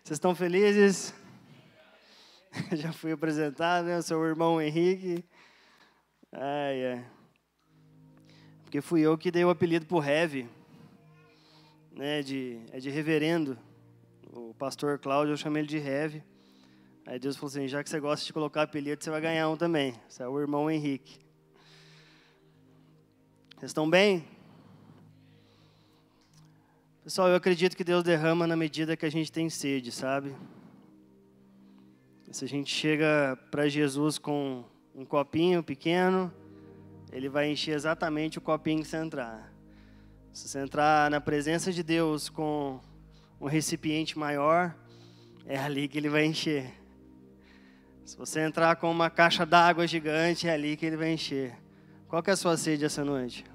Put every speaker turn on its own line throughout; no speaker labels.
Vocês estão felizes? Já fui apresentado, né? Eu sou o irmão Henrique. Porque fui eu que dei o apelido pro Heavy, né? De reverendo. O pastor Cláudio, eu chamei ele de Heavy. Aí Deus falou assim, já que você gosta de colocar apelido, você vai ganhar um também. Você é o irmão Henrique. Vocês estão bem? Pessoal, eu acredito que Deus derrama na medida que a gente tem sede, sabe? Se a gente chega para Jesus com um copinho pequeno, Ele vai encher exatamente o copinho que você entrar. Se você entrar na presença de Deus com um recipiente maior, é ali que Ele vai encher. Se você entrar com uma caixa d'água gigante, é ali que Ele vai encher. Qual que é a sua sede essa noite?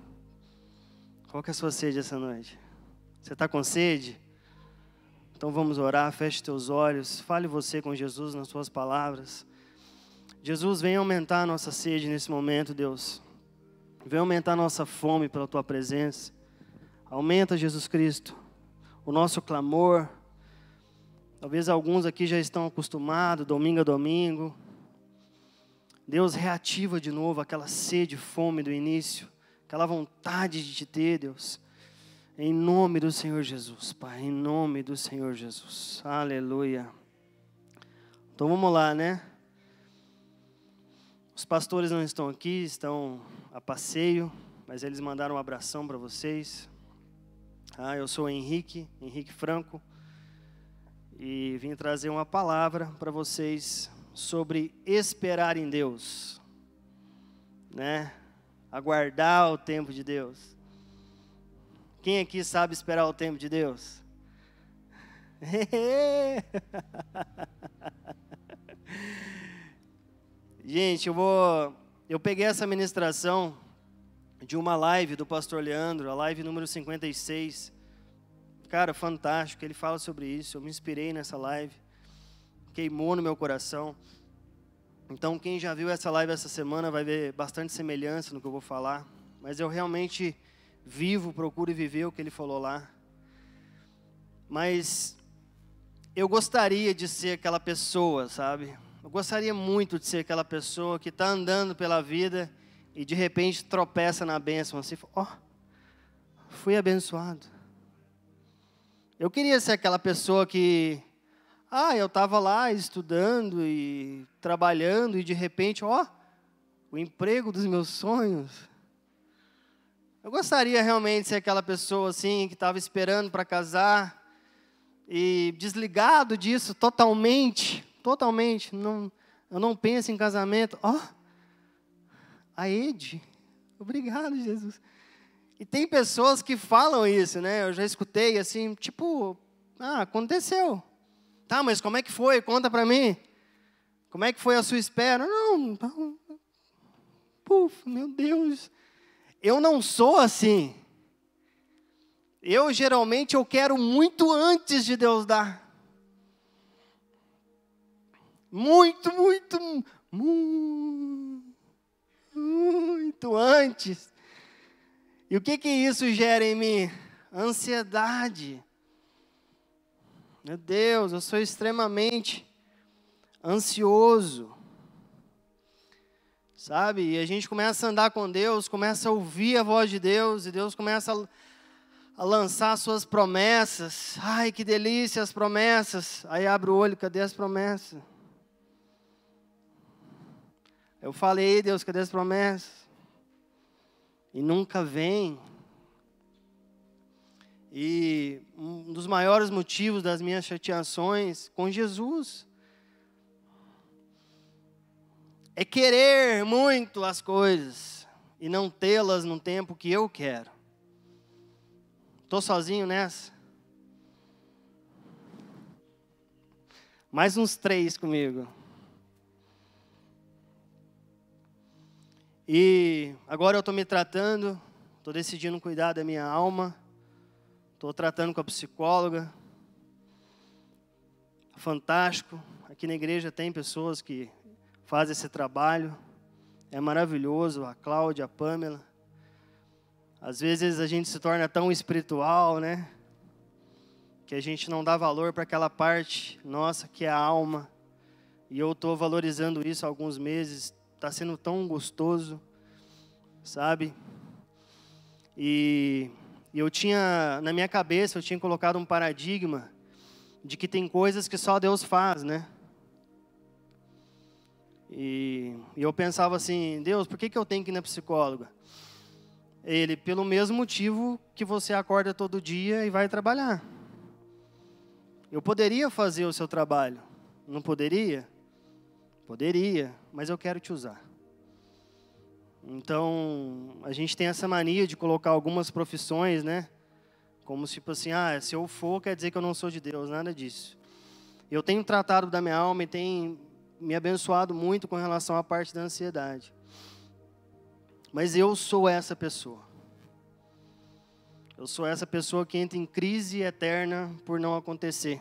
Qual que é a sua sede essa noite? Você está com sede? Então vamos orar, feche teus olhos, fale você com Jesus nas suas palavras. Jesus, vem aumentar a nossa sede nesse momento, Deus. Vem aumentar a nossa fome pela Tua presença. Aumenta, Jesus Cristo, o nosso clamor. Talvez alguns aqui já estão acostumados, domingo a domingo. Deus, reativa de novo aquela sede, fome do início, aquela vontade de Te ter, Deus. Em nome do Senhor Jesus, Pai, em nome do Senhor Jesus. Aleluia. Então vamos lá, né? Os pastores não estão aqui, estão a passeio, mas eles mandaram um abração para vocês. Eu sou o Henrique Franco, e vim trazer uma palavra para vocês sobre esperar em Deus, né? Aguardar o tempo de Deus. Quem aqui sabe esperar o tempo de Deus? Gente, eu peguei essa ministração de uma live do pastor Leandro, a live número 56. Cara, fantástico, ele fala sobre isso, eu me inspirei nessa live, queimou no meu coração. Então, quem já viu essa live essa semana vai ver bastante semelhança no que eu vou falar, mas eu realmente procuro e viver o que ele falou lá. Mas eu gostaria de ser aquela pessoa, sabe? Eu gostaria muito de ser aquela pessoa que está andando pela vida e de repente tropeça na bênção, assim, fui abençoado. Eu queria ser aquela pessoa que, eu estava lá estudando e trabalhando e de repente, o emprego dos meus sonhos. Eu gostaria realmente de ser aquela pessoa assim, que estava esperando para casar e desligado disso totalmente, eu não penso em casamento. A Ede, obrigado, Jesus. E tem pessoas que falam isso, né? Eu já escutei assim, tipo, aconteceu. Tá, mas como é que foi? Conta para mim. Como é que foi a sua espera? Meu Deus. Eu não sou assim. Geralmente, eu quero muito antes de Deus dar. Muito antes. E o que isso gera em mim? Ansiedade. Meu Deus, eu sou extremamente ansioso. Sabe? E a gente começa a andar com Deus, começa a ouvir a voz de Deus, e Deus começa a lançar as suas promessas. Ai, que delícia as promessas. Aí abre o olho, cadê as promessas? Eu falei, Deus, cadê as promessas? E nunca vem. E um dos maiores motivos das minhas chateações com Jesus é querer muito as coisas e não tê-las no tempo que eu quero. Estou sozinho nessa? Mais uns 3 comigo. E agora eu estou me tratando, estou decidindo cuidar da minha alma, estou tratando com a psicóloga. Fantástico. Aqui na igreja tem pessoas que fazem esse trabalho. É maravilhoso, a Cláudia, a Pamela. Às vezes a gente se torna tão espiritual, né? que a gente não dá valor para aquela parte nossa que é a alma. E eu estou valorizando isso há alguns meses. Está sendo tão gostoso, sabe? E eu tinha, na minha cabeça, eu tinha colocado um paradigma de que tem coisas que só Deus faz, né? E eu pensava assim, Deus, por que eu tenho que ir na psicóloga? Ele, pelo mesmo motivo que você acorda todo dia e vai trabalhar. Eu poderia fazer o seu trabalho, não poderia? Poderia, mas eu quero te usar. Então, a gente tem essa mania de colocar algumas profissões, né? Como tipo assim, se eu for, quer dizer que eu não sou de Deus, nada disso. Eu tenho tratado da minha alma e tenho me abençoado muito com relação à parte da ansiedade. Mas eu sou essa pessoa. Eu sou essa pessoa que entra em crise eterna por não acontecer.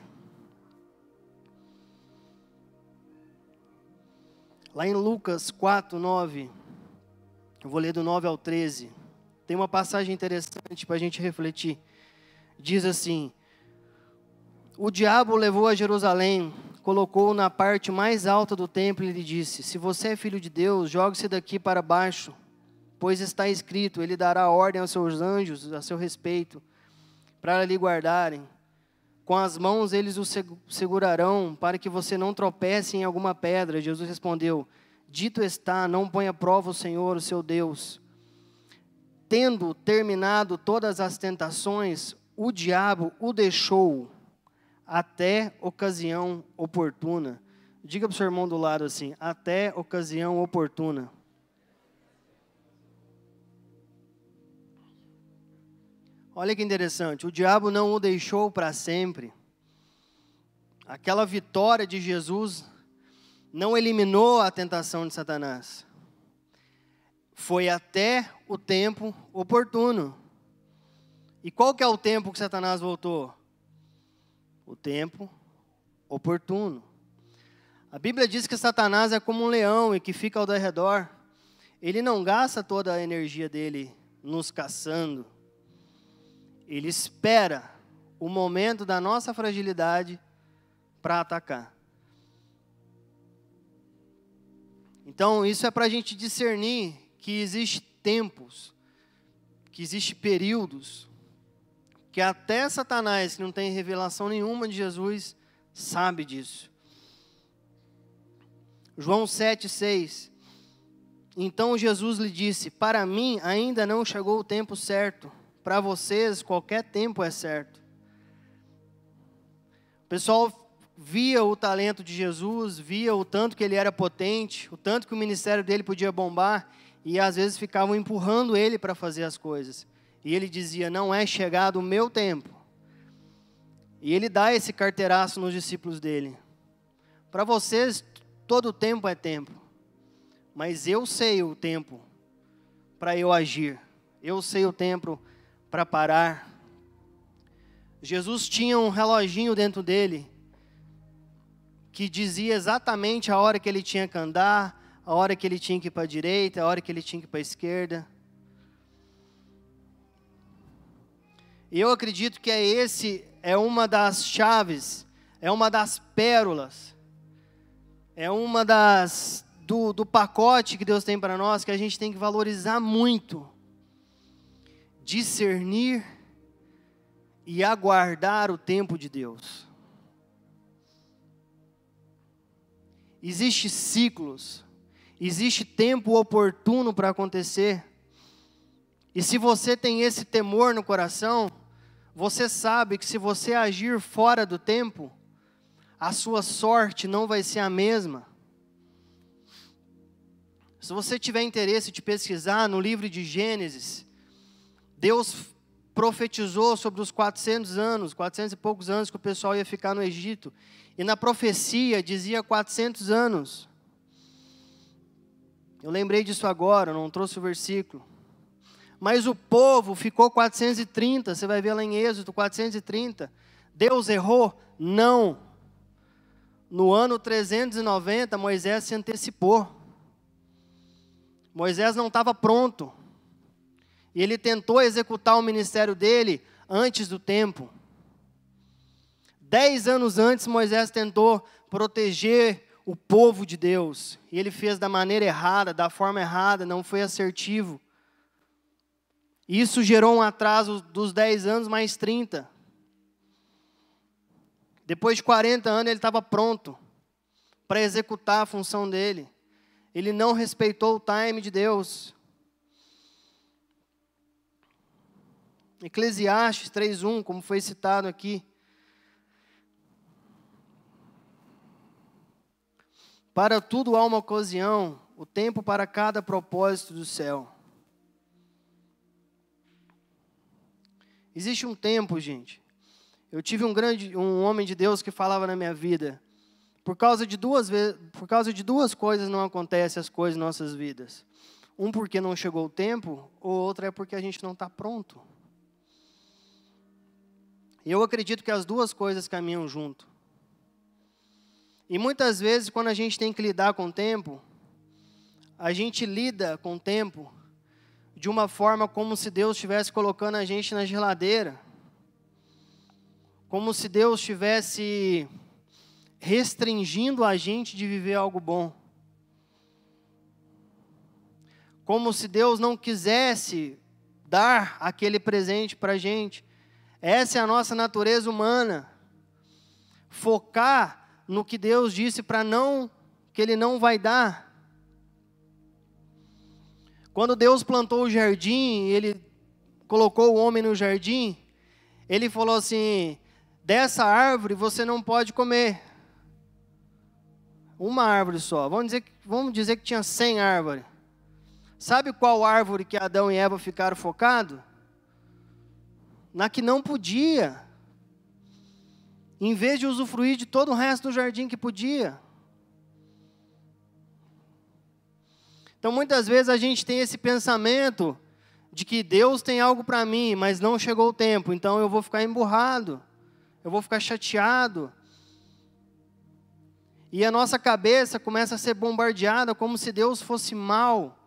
Lá em Lucas 4, 9, eu vou ler do 9 ao 13. Tem uma passagem interessante para a gente refletir. Diz assim: o diabo o levou a Jerusalém, colocou-o na parte mais alta do templo e lhe disse: se você é filho de Deus, jogue-se daqui para baixo, pois está escrito, ele dará ordem aos seus anjos a seu respeito, para lhe guardarem. Com as mãos eles o segurarão, para que você não tropece em alguma pedra. Jesus respondeu: dito está, não ponha à prova o Senhor, o seu Deus. Tendo terminado todas as tentações, o diabo o deixou até ocasião oportuna. Diga para o seu irmão do lado assim: até ocasião oportuna. Olha que interessante, o diabo não o deixou para sempre. Aquela vitória de Jesus não eliminou a tentação de Satanás. Foi até o tempo oportuno. E qual que é o tempo que Satanás voltou? O tempo oportuno. A Bíblia diz que Satanás é como um leão e que fica ao redor. Ele não gasta toda a energia dele nos caçando. Ele espera o momento da nossa fragilidade para atacar. Então, isso é para a gente discernir que existem tempos, que existem períodos, que até Satanás, que não tem revelação nenhuma de Jesus, sabe disso. João 7,6. Então Jesus lhe disse: para mim ainda não chegou o tempo certo. Para vocês, qualquer tempo é certo. O pessoal via o talento de Jesus, via o tanto que ele era potente, o tanto que o ministério dele podia bombar, e às vezes ficavam empurrando ele para fazer as coisas. E ele dizia: não é chegado o meu tempo. E ele dá esse carteiraço nos discípulos dele. Para vocês, todo tempo é tempo. Mas eu sei o tempo para eu agir. Eu sei o tempo para parar. Jesus tinha um reloginho dentro dele que dizia exatamente a hora que ele tinha que andar, a hora que ele tinha que ir para a direita, a hora que ele tinha que ir para a esquerda. E eu acredito que é uma das chaves, é uma das pérolas, é uma do pacote que Deus tem para nós, que a gente tem que valorizar muito. Discernir e aguardar o tempo de Deus. Existem ciclos, existe tempo oportuno para acontecer. E se você tem esse temor no coração, você sabe que se você agir fora do tempo, a sua sorte não vai ser a mesma. Se você tiver interesse de pesquisar no livro de Gênesis, Deus profetizou sobre os 400 e poucos anos que o pessoal ia ficar no Egito. E na profecia dizia 400 anos. Eu lembrei disso agora, não trouxe o versículo. Mas o povo ficou 430, você vai ver lá em Êxodo 430. Deus errou? Não. No ano 390, Moisés se antecipou. Moisés não estava pronto. E ele tentou executar o ministério dele antes do tempo. 10 anos antes, Moisés tentou proteger o povo de Deus. E ele fez da maneira errada, da forma errada, não foi assertivo. Isso gerou um atraso dos 10 anos mais 30. Depois de 40 anos, ele estava pronto para executar a função dele. Ele não respeitou o time de Deus. Eclesiastes 3:1, como foi citado aqui. Para tudo há uma ocasião, o tempo para cada propósito do céu. Existe um tempo, gente. Eu tive um homem de Deus que falava na minha vida, por causa de duas coisas não acontecem as coisas em nossas vidas. Um porque não chegou o tempo, ou outro é porque a gente não está pronto. Eu acredito que as duas coisas caminham junto. E muitas vezes, quando a gente tem que lidar com o tempo, a gente lida com o tempo de uma forma como se Deus estivesse colocando a gente na geladeira. Como se Deus estivesse restringindo a gente de viver algo bom. Como se Deus não quisesse dar aquele presente para a gente. Essa é a nossa natureza humana. Focar no que Deus disse que Ele não vai dar. Quando Deus plantou o jardim, Ele colocou o homem no jardim, Ele falou assim, dessa árvore você não pode comer. Uma árvore só. Vamos dizer que tinha 100 árvores. Sabe qual árvore que Adão e Eva ficaram focados? Na que não podia. Em vez de usufruir de todo o resto do jardim que podia. Então, muitas vezes a gente tem esse pensamento de que Deus tem algo para mim, mas não chegou o tempo, então eu vou ficar emburrado, eu vou ficar chateado. E a nossa cabeça começa a ser bombardeada como se Deus fosse mal,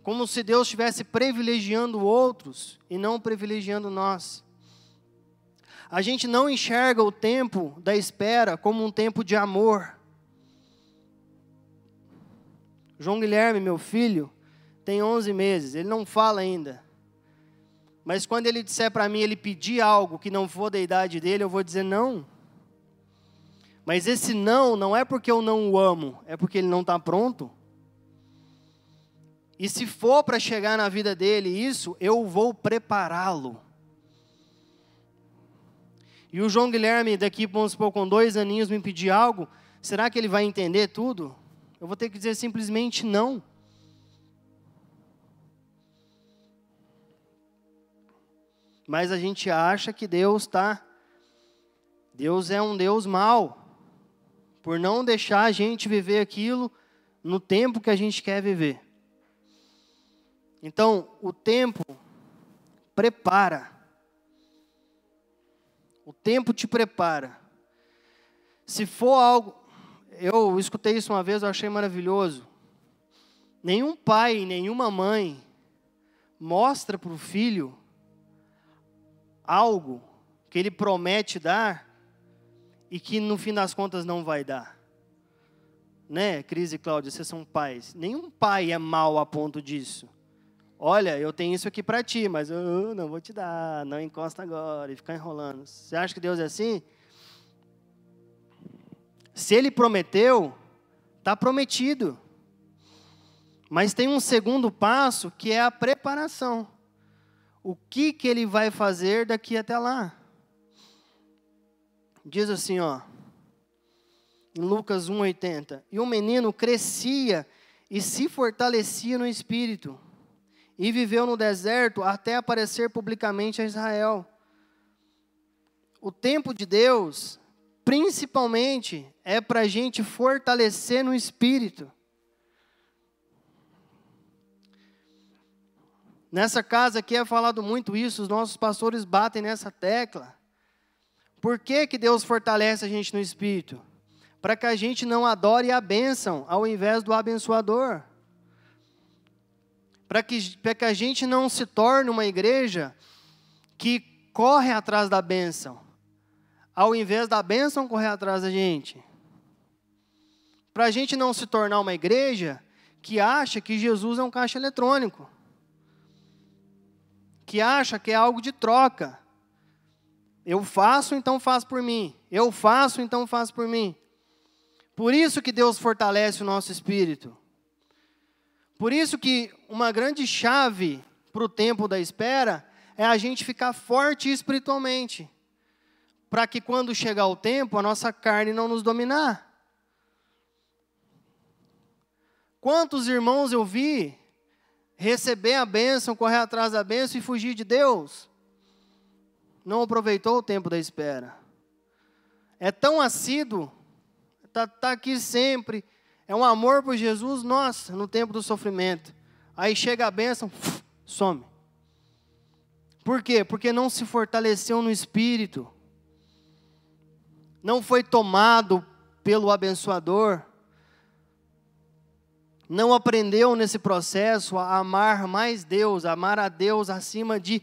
como se Deus estivesse privilegiando outros e não privilegiando nós. A gente não enxerga o tempo da espera como um tempo de amor. João Guilherme, meu filho, tem 11 meses, ele não fala ainda. Mas quando ele disser para mim, ele pedir algo que não for da idade dele, eu vou dizer não. Mas esse não é porque eu não o amo, é porque ele não está pronto. E se for para chegar na vida dele isso, eu vou prepará-lo. E o João Guilherme, daqui, vamos supor, com 2 aninhos, me pedir algo, será que ele vai entender tudo? Eu vou ter que dizer simplesmente não. Mas a gente acha que Deus é um Deus mau, por não deixar a gente viver aquilo no tempo que a gente quer viver. Então, o tempo prepara. O tempo te prepara. Se for algo... Eu escutei isso uma vez, eu achei maravilhoso. Nenhum pai, nenhuma mãe mostra para o filho algo que ele promete dar e que no fim das contas não vai dar. Né, Cris e Cláudia, vocês são pais. Nenhum pai é mau a ponto disso. Olha, eu tenho isso aqui para ti, mas eu não vou te dar, não encosta agora, e ficar enrolando. Você acha que Deus é assim? Se Ele prometeu, está prometido. Mas tem um segundo passo, que é a preparação. O que Ele vai fazer daqui até lá? Diz assim, ó, em Lucas 1:80, e o menino crescia e se fortalecia no espírito, e viveu no deserto até aparecer publicamente a Israel. O tempo de Deus, principalmente, é para a gente fortalecer no espírito. Nessa casa aqui é falado muito isso, os nossos pastores batem nessa tecla. Por que Deus fortalece a gente no espírito? Para que a gente não adore a bênção ao invés do abençoador. Para que a gente não se torne uma igreja que corre atrás da bênção. ao invés da bênção correr atrás da gente. Para a gente não se tornar uma igreja que acha que Jesus é um caixa eletrônico, que acha que é algo de troca. Eu faço, então faz por mim. Eu faço, então faz por mim. Por isso que Deus fortalece o nosso espírito. Por isso que uma grande chave para o tempo da espera é a gente ficar forte espiritualmente, para que quando chegar o tempo, a nossa carne não nos dominar. Quantos irmãos eu vi receber a bênção, correr atrás da bênção e fugir de Deus? Não aproveitou o tempo da espera. É tão assíduo, tá aqui sempre, é um amor por Jesus, nossa, no tempo do sofrimento. Aí chega a bênção, some. Por quê? Porque não se fortaleceu no espírito. Não foi tomado pelo abençoador. Não aprendeu nesse processo a amar mais Deus, a amar a Deus acima de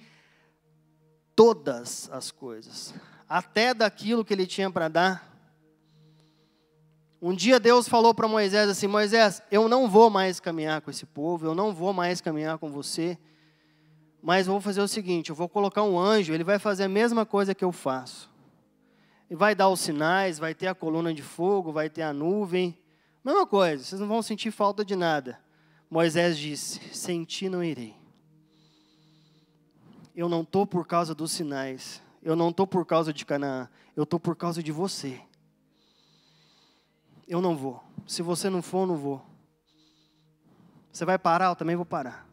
todas as coisas, até daquilo que Ele tinha para dar. Um dia Deus falou para Moisés assim: Moisés, eu não vou mais caminhar com esse povo, eu não vou mais caminhar com você, mas vou fazer o seguinte, eu vou colocar um anjo, ele vai fazer a mesma coisa que eu faço. Ele vai dar os sinais, vai ter a coluna de fogo, vai ter a nuvem, mesma coisa, vocês não vão sentir falta de nada. Moisés disse: sem ti não irei. Eu não estou por causa dos sinais, eu não estou por causa de Canaã, eu estou por causa de você. Eu não vou. Se você não for, eu não vou. Você vai parar? Eu também vou parar.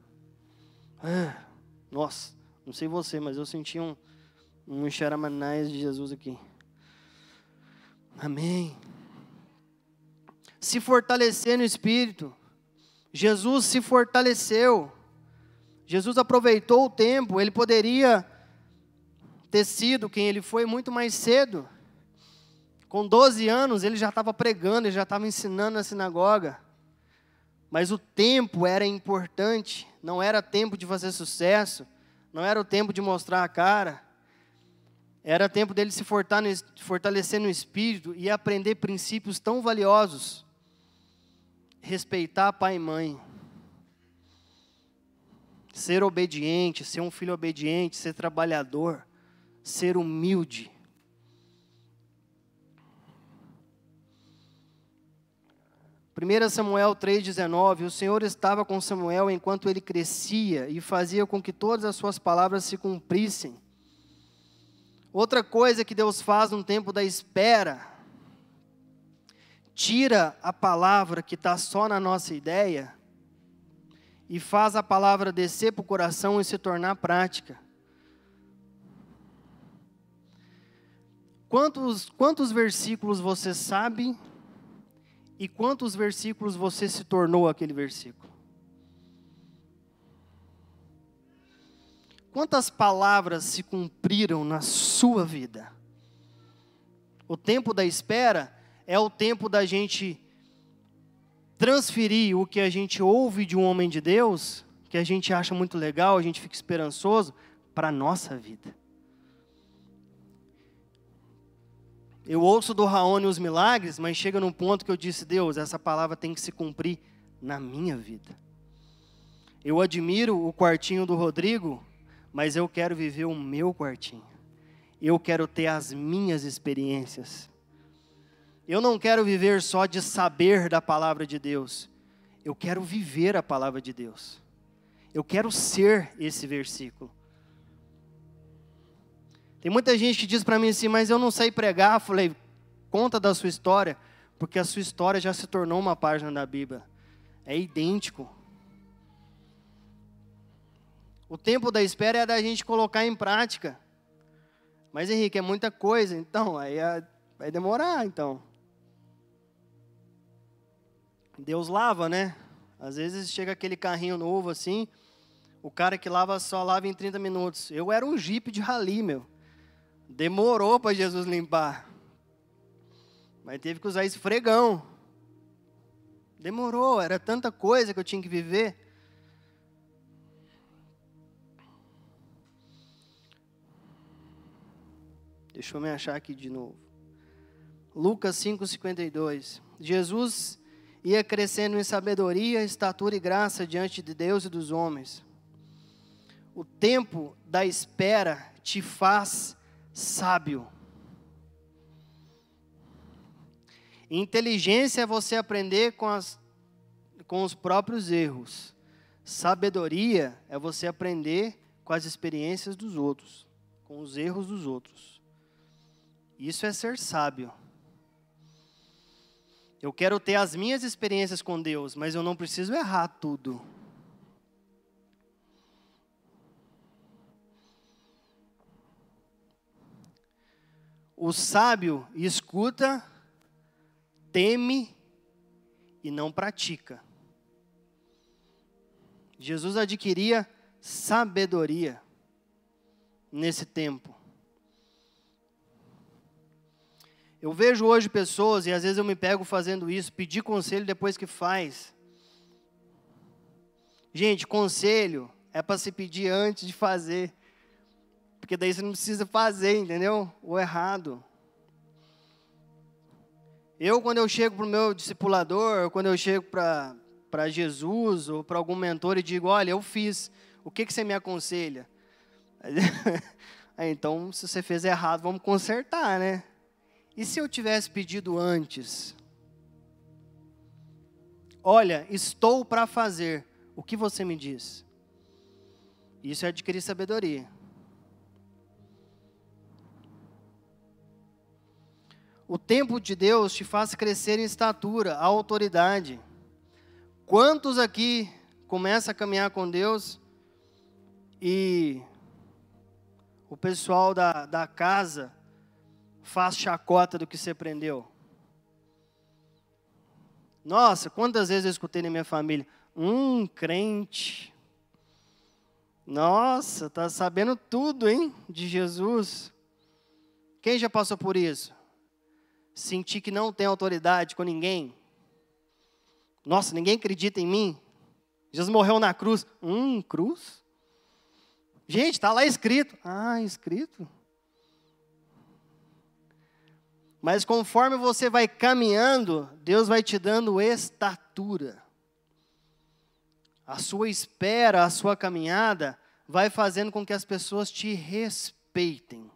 Nossa, não sei você, mas eu senti um xaramanais de Jesus aqui. Amém. Se fortalecer no Espírito. Jesus se fortaleceu. Jesus aproveitou o tempo. Ele poderia ter sido quem ele foi muito mais cedo. Com 12 anos, ele já estava pregando, ele já estava ensinando na sinagoga. Mas o tempo era importante, não era tempo de fazer sucesso, não era o tempo de mostrar a cara. Era tempo dele se fortalecer no espírito e aprender princípios tão valiosos. Respeitar pai e mãe. Ser obediente, ser um filho obediente, ser trabalhador, ser humilde. 1 Samuel 3,19, o Senhor estava com Samuel enquanto ele crescia e fazia com que todas as suas palavras se cumprissem. Outra coisa que Deus faz no tempo da espera, tira a palavra que está só na nossa ideia e faz a palavra descer para o coração e se tornar prática. Quantos versículos você sabe? E quantos versículos você se tornou aquele versículo? Quantas palavras se cumpriram na sua vida? O tempo da espera é o tempo da gente transferir o que a gente ouve de um homem de Deus, que a gente acha muito legal, a gente fica esperançoso, para a nossa vida. Eu ouço do Raoni os milagres, mas chega num ponto que eu disse: Deus, essa palavra tem que se cumprir na minha vida. Eu admiro o quartinho do Rodrigo, mas eu quero viver o meu quartinho. Eu quero ter as minhas experiências. Eu não quero viver só de saber da palavra de Deus. Eu quero viver a palavra de Deus. Eu quero ser esse versículo. Tem muita gente que diz para mim assim: mas eu não sei pregar. Eu falei: conta da sua história, porque a sua história já se tornou uma página da Bíblia. É idêntico. O tempo da espera é da gente colocar em prática. Mas Henrique, é muita coisa, então, aí vai demorar, então. Deus lava, né? Às vezes chega aquele carrinho novo assim, o cara que lava só lava em 30 minutos. Eu era um Jeep de rally, meu. Demorou para Jesus limpar. Mas teve que usar esfregão. Demorou, era tanta coisa que eu tinha que viver. Deixa eu me achar aqui de novo. Lucas 5:52. Jesus ia crescendo em sabedoria, estatura e graça diante de Deus e dos homens. O tempo da espera te faz sábio. Inteligência é você aprender com os próprios erros. Sabedoria é você aprender com as experiências dos outros, com os erros dos outros. Isso é ser sábio. Eu quero ter as minhas experiências com Deus, mas eu não preciso errar tudo. O sábio escuta, teme e não pratica. Jesus adquiria sabedoria nesse tempo. Eu vejo hoje pessoas, e às vezes eu me pego fazendo isso, pedir conselho depois que faz. Gente, conselho é para se pedir antes de fazer. Porque daí você não precisa fazer, entendeu? O errado. Quando eu chego para o meu discipulador, quando eu chego para Jesus ou para algum mentor e digo, olha, eu fiz, o que você me aconselha? Então, se você fez errado, vamos consertar, né? E se eu tivesse pedido antes? Olha, estou para fazer, o que você me diz? Isso é adquirir sabedoria. O tempo de Deus te faz crescer em estatura, a autoridade. Quantos aqui começam a caminhar com Deus e o pessoal da casa faz chacota do que você aprendeu? Nossa, quantas vezes eu escutei na minha família, crente. Nossa, tá sabendo tudo, hein, de Jesus. Quem já passou por isso? Sentir que não tem autoridade com ninguém. Nossa, ninguém acredita em mim. Jesus morreu na cruz. Cruz? Gente, está lá escrito. Escrito. Mas conforme você vai caminhando, Deus vai te dando estatura. A sua espera, a sua caminhada, vai fazendo com que as pessoas te respeitem.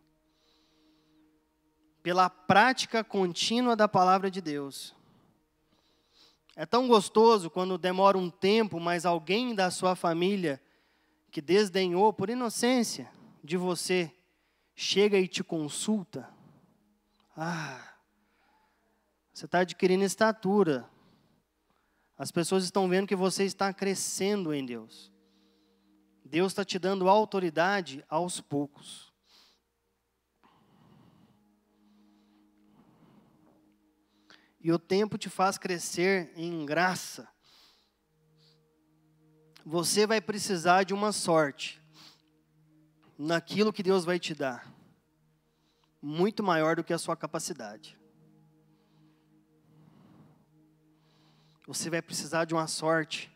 Pela prática contínua da palavra de Deus. É tão gostoso quando demora um tempo, mas alguém da sua família que desdenhou por inocência de você, chega e te consulta. Você está adquirindo estatura. As pessoas estão vendo que você está crescendo em Deus. Deus está te dando autoridade aos poucos. E o tempo te faz crescer em graça. Você vai precisar de uma sorte naquilo que Deus vai te dar, muito maior do que a sua capacidade. Você vai precisar de uma sorte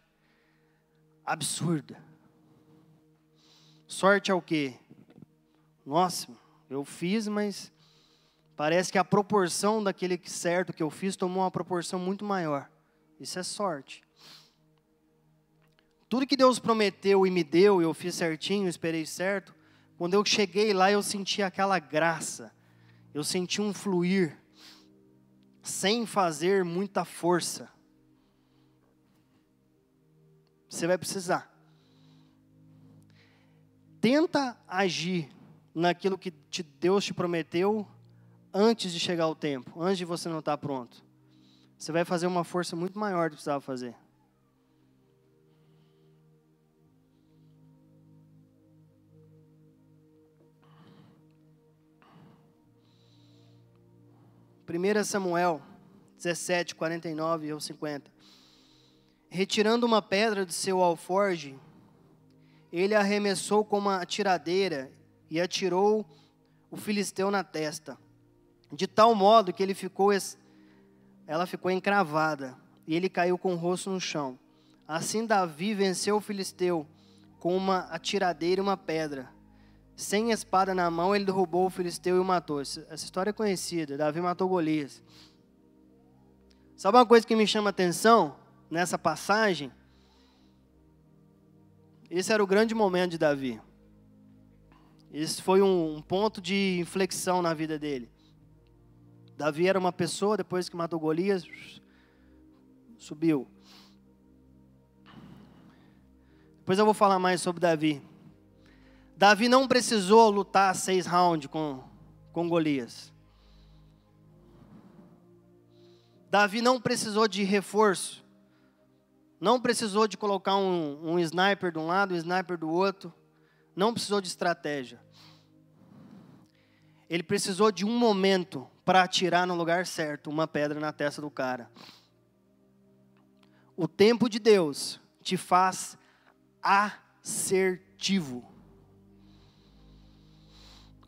absurda. Sorte é o quê? Nossa, eu fiz, mas parece que a proporção daquele certo que eu fiz tomou uma proporção muito maior. Isso é sorte. Tudo que Deus prometeu e me deu, eu fiz certinho, esperei certo. Quando eu cheguei lá, eu senti aquela graça. Eu senti um fluir, sem fazer muita força. Você vai precisar. Tenta agir naquilo que Deus te prometeu antes de chegar o tempo, antes de você não estar pronto. Você vai fazer uma força muito maior do que precisava fazer. Primeira Samuel 17, 49 ao 50. Retirando uma pedra de seu alforje, ele arremessou com uma tiradeira e atirou o filisteu na testa, de tal modo que ela ficou encravada, e ele caiu com o rosto no chão. Assim Davi venceu o filisteu com uma atiradeira e uma pedra. sem espada na mão, ele derrubou o filisteu e o matou. Essa história é conhecida. Davi matou Golias. Sabe uma coisa que me chama a atenção nessa passagem? Esse era o grande momento de Davi. Esse foi um ponto de inflexão na vida dele. Davi era uma pessoa, depois que matou Golias, subiu. Depois eu vou falar mais sobre Davi. Davi não precisou lutar 6 rounds com Golias. Davi não precisou de reforço. Não precisou de colocar um sniper de um lado, um sniper do outro. Não precisou de estratégia. Ele precisou de um momento para atirar no lugar certo uma pedra na testa do cara. O tempo de Deus te faz assertivo.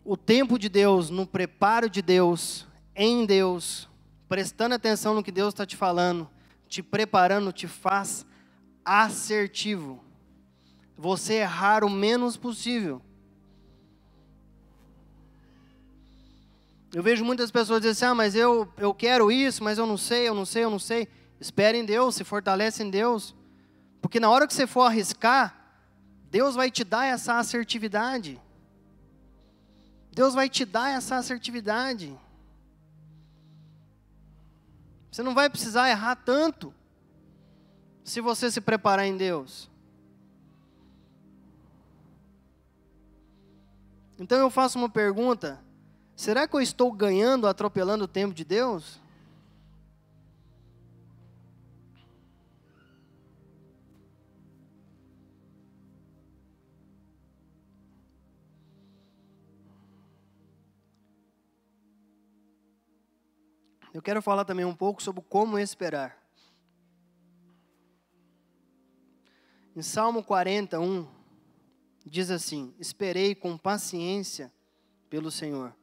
O tempo de Deus, no preparo de Deus, em Deus, prestando atenção no que Deus está te falando, te preparando, te faz assertivo. Você errar o menos possível. Eu vejo muitas pessoas dizendo assim, mas eu quero isso, mas eu não sei. Espere em Deus, se fortalece em Deus. Porque na hora que você for arriscar, Deus vai te dar essa assertividade. Deus vai te dar essa assertividade. Você não vai precisar errar tanto se você se preparar em Deus. Então eu faço uma pergunta: será que eu estou ganhando, atropelando o tempo de Deus? Eu quero falar também um pouco sobre como esperar. Em Salmo 41, diz assim: esperei com paciência pelo Senhor,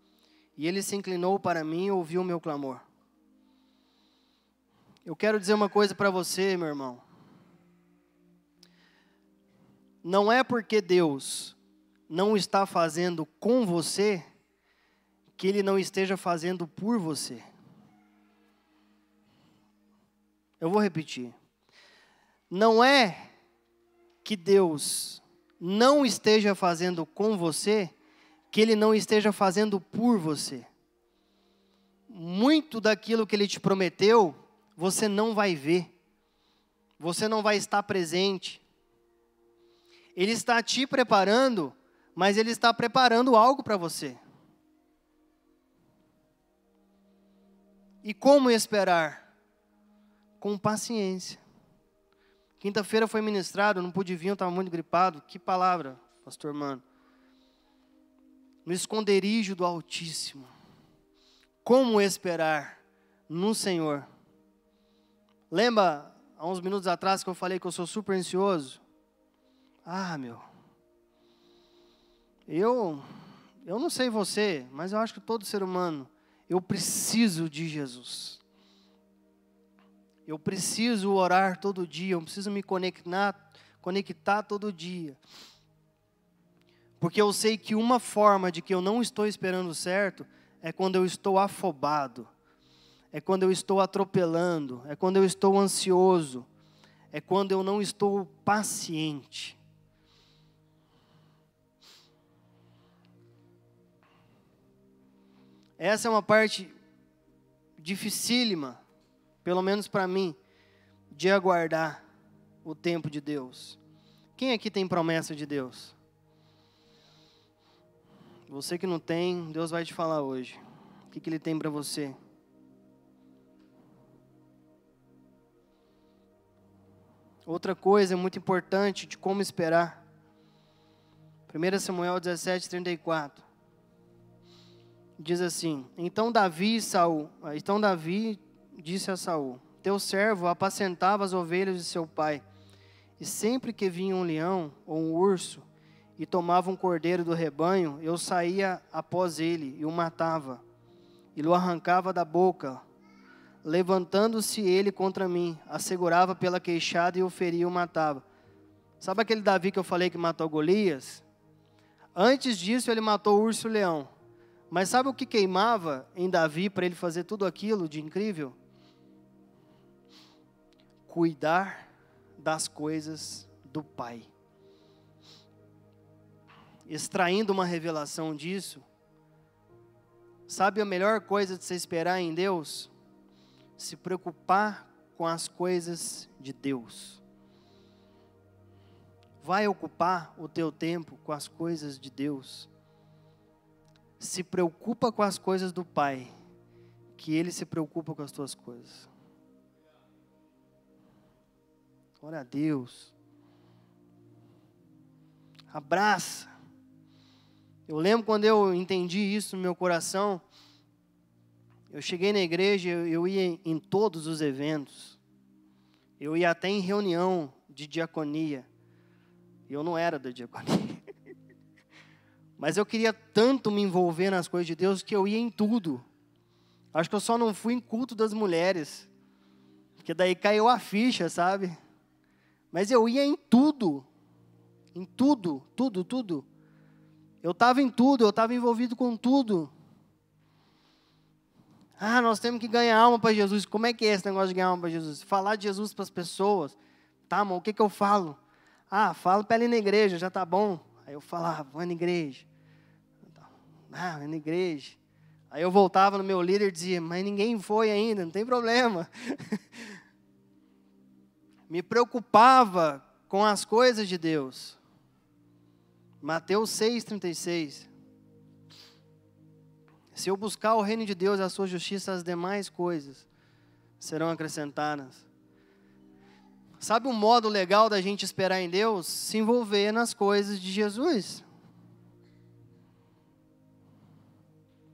e Ele se inclinou para mim e ouviu o meu clamor. Eu quero dizer uma coisa para você, meu irmão. Não é porque Deus não está fazendo com você, que Ele não esteja fazendo por você. Eu vou repetir. Não é que Deus não esteja fazendo com você, que Ele não esteja fazendo por você. Muito daquilo que Ele te prometeu, você não vai ver. Você não vai estar presente. Ele está te preparando, mas Ele está preparando algo para você. E como esperar? Com paciência. Quinta-feira foi ministrado, não pude vir, eu estava muito gripado. Que palavra, pastor mano. No esconderijo do Altíssimo. Como esperar no Senhor? Lembra, há uns minutos atrás, que eu falei que eu sou super ansioso? Eu não sei você, mas eu acho que todo ser humano, eu preciso de Jesus. Eu preciso orar todo dia, eu preciso me conectar todo dia. Porque eu sei que uma forma de que eu não estou esperando certo é quando eu estou afobado, é quando eu estou atropelando, é quando eu estou ansioso, é quando eu não estou paciente. Essa é uma parte dificílima, pelo menos para mim, de aguardar o tempo de Deus. Quem aqui tem promessa de Deus? Você que não tem, Deus vai te falar hoje. O que Ele tem para você? Outra coisa muito importante de como esperar. 1 Samuel 17:34. Diz assim: Então Davi disse a Saul: Teu servo apacentava as ovelhas de seu pai, e sempre que vinha um leão ou um urso e tomava um cordeiro do rebanho, eu saía após ele e o matava, e o arrancava da boca. Levantando-se ele contra mim, assegurava pela queixada e o feria e o matava. Sabe aquele Davi que eu falei que matou Golias? Antes disso, ele matou o urso e o leão. Mas sabe o que queimava em Davi para ele fazer tudo aquilo de incrível? Cuidar das coisas do Pai. Extraindo uma revelação disso, sabe a melhor coisa de se esperar em Deus? Se preocupar com as coisas de Deus. Vai ocupar o teu tempo com as coisas de Deus. Se preocupa com as coisas do Pai, que Ele se preocupa com as tuas coisas. Glória a Deus. Abraça. Eu lembro quando eu entendi isso no meu coração, eu cheguei na igreja, eu ia em todos os eventos, eu ia até em reunião de diaconia, e eu não era da diaconia, mas eu queria tanto me envolver nas coisas de Deus que eu ia em tudo. Acho que eu só não fui em culto das mulheres, porque daí caiu a ficha, sabe? Mas eu ia em tudo, tudo. Eu estava em tudo, eu estava envolvido com tudo. Ah, nós temos que ganhar alma para Jesus. Como é que é esse negócio de ganhar alma para Jesus? Falar de Jesus para as pessoas. Tá, mas o que eu falo? Ah, falo para ela ir na igreja, já tá bom. Aí eu falava, vou na igreja. Ah, vou na igreja. Aí eu voltava no meu líder e dizia, mas ninguém foi ainda, não tem problema. Me preocupava com as coisas de Deus. Mateus 6,36. Se eu buscar o reino de Deus e a sua justiça, as demais coisas serão acrescentadas. Sabe um modo legal da gente esperar em Deus? Se envolver nas coisas de Jesus.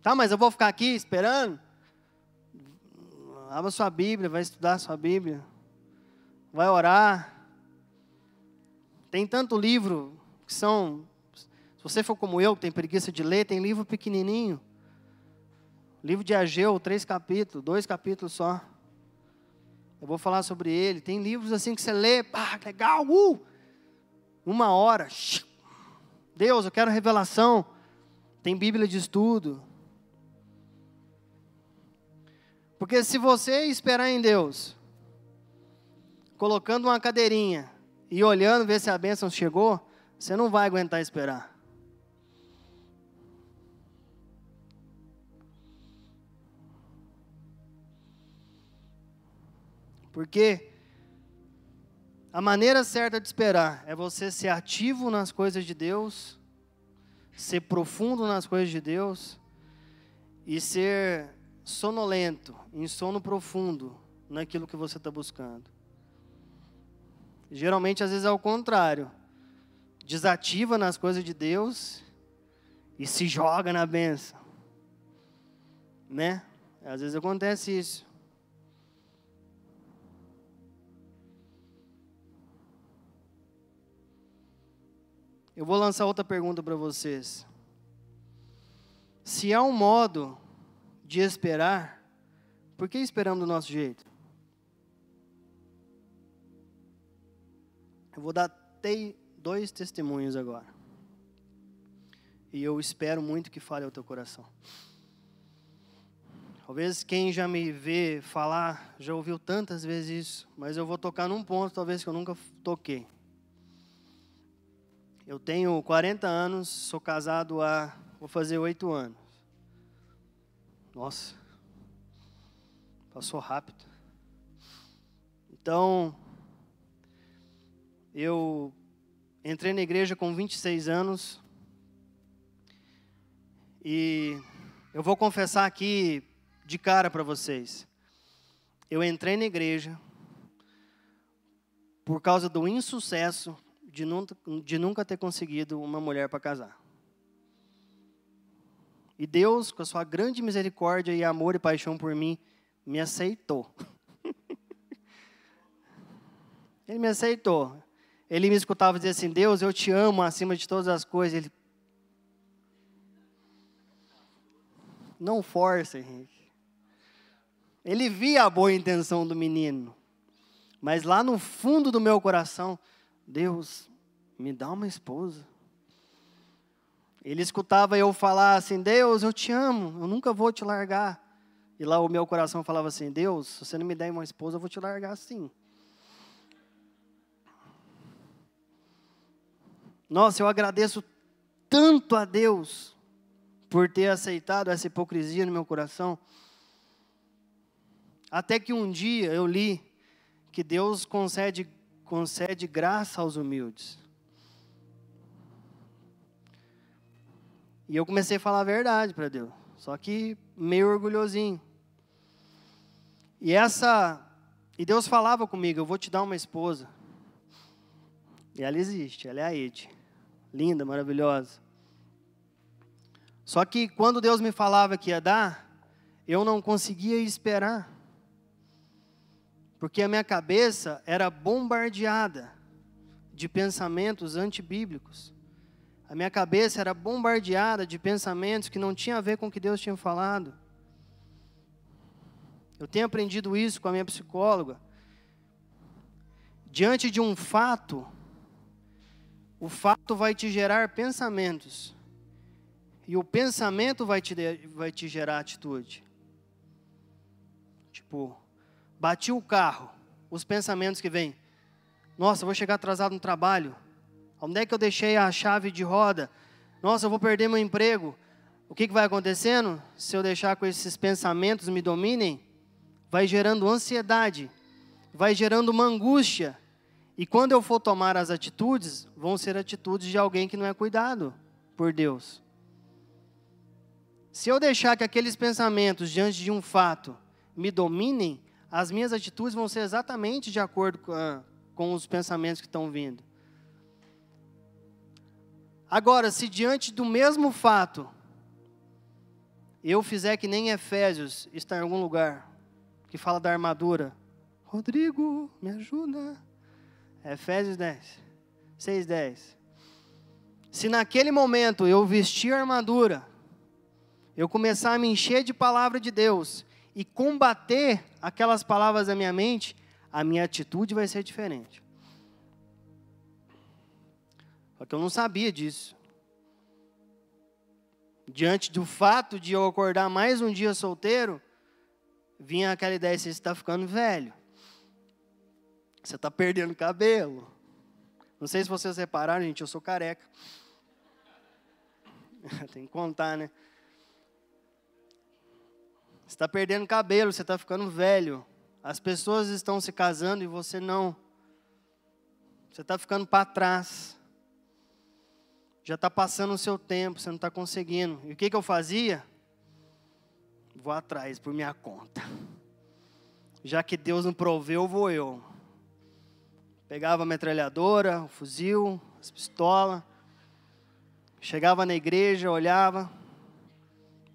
Tá, mas eu vou ficar aqui esperando? Abra sua Bíblia, vai estudar sua Bíblia. Vai orar. Tem tanto livro que são... Se você for como eu, que tem preguiça de ler, tem livro pequenininho. Livro de Ageu, 3 capítulos, 2 capítulos só. Eu vou falar sobre ele. Tem livros assim que você lê, pá, legal, 1 hora. Deus, eu quero revelação. Tem Bíblia de estudo. Porque se você esperar em Deus, colocando uma cadeirinha e olhando ver se a bênção chegou, você não vai aguentar esperar. Porque a maneira certa de esperar é você ser ativo nas coisas de Deus, ser profundo nas coisas de Deus e ser sonolento, em sono profundo naquilo que você está buscando. Geralmente, às vezes, é o contrário. Desativa nas coisas de Deus e se joga na bênção. Né? Às vezes acontece isso. Eu vou lançar outra pergunta para vocês. Se há um modo de esperar, por que esperamos do nosso jeito? Eu vou dar 2 testemunhos agora. E eu espero muito que fale ao teu coração. Talvez quem já me vê falar, já ouviu tantas vezes isso, mas eu vou tocar num ponto talvez que eu nunca toquei. Eu tenho 40 anos, sou casado vou fazer 8 anos. Nossa, passou rápido. Então, eu entrei na igreja com 26 anos e eu vou confessar aqui de cara para vocês. Eu entrei na igreja por causa do insucesso de nunca ter conseguido uma mulher para casar. E Deus, com a sua grande misericórdia e amor e paixão por mim, me aceitou. Ele me aceitou. Ele me escutava dizer assim, Deus, eu te amo acima de todas as coisas. Ele, não força, Henrique. Ele via a boa intenção do menino. Mas lá no fundo do meu coração, Deus, me dá uma esposa. Ele escutava eu falar assim, Deus, eu te amo, eu nunca vou te largar. E lá o meu coração falava assim, Deus, se você não me der uma esposa, eu vou te largar sim. Nossa, eu agradeço tanto a Deus por ter aceitado essa hipocrisia no meu coração. Até que um dia eu li que Deus concede graça aos humildes. E eu comecei a falar a verdade para Deus, só que meio orgulhosinho. E Deus falava comigo, eu vou te dar uma esposa. E ela existe, ela é a Ede. Linda, maravilhosa. Só que quando Deus me falava que ia dar, eu não conseguia esperar. Porque a minha cabeça era bombardeada de pensamentos antibíblicos. A minha cabeça era bombardeada de pensamentos que não tinham a ver com o que Deus tinha falado. Eu tenho aprendido isso com a minha psicóloga. Diante de um fato, o fato vai te gerar pensamentos. E o pensamento vai te gerar atitude. Tipo, bati o carro, os pensamentos que vêm. Nossa, eu vou chegar atrasado no trabalho. Onde é que eu deixei a chave de roda? Nossa, eu vou perder meu emprego. O que vai acontecendo? Se eu deixar com esses pensamentos me dominem, vai gerando ansiedade, vai gerando uma angústia. E quando eu for tomar as atitudes, vão ser atitudes de alguém que não é cuidado por Deus. Se eu deixar que aqueles pensamentos diante de um fato me dominem, as minhas atitudes vão ser exatamente de acordo com os pensamentos que estão vindo. Agora, se diante do mesmo fato, eu fizer que nem Efésios, está em algum lugar, que fala da armadura. Rodrigo, me ajuda. Efésios 10, 6:10. Se naquele momento eu vestir a armadura, eu começar a me encher de palavra de Deus e combater aquelas palavras da minha mente, a minha atitude vai ser diferente. Só que eu não sabia disso. Diante do fato de eu acordar mais um dia solteiro, vinha aquela ideia, você está ficando velho. Você está perdendo cabelo. Não sei se vocês repararam, gente, eu sou careca. Tem que contar, né? Você está perdendo cabelo, você está ficando velho. As pessoas estão se casando e você não. Você está ficando para trás. Já está passando o seu tempo, você não está conseguindo. E o que eu fazia? Vou atrás, por minha conta. Já que Deus não proveu, vou eu. Pegava a metralhadora, o fuzil, as pistolas. Chegava na igreja, olhava.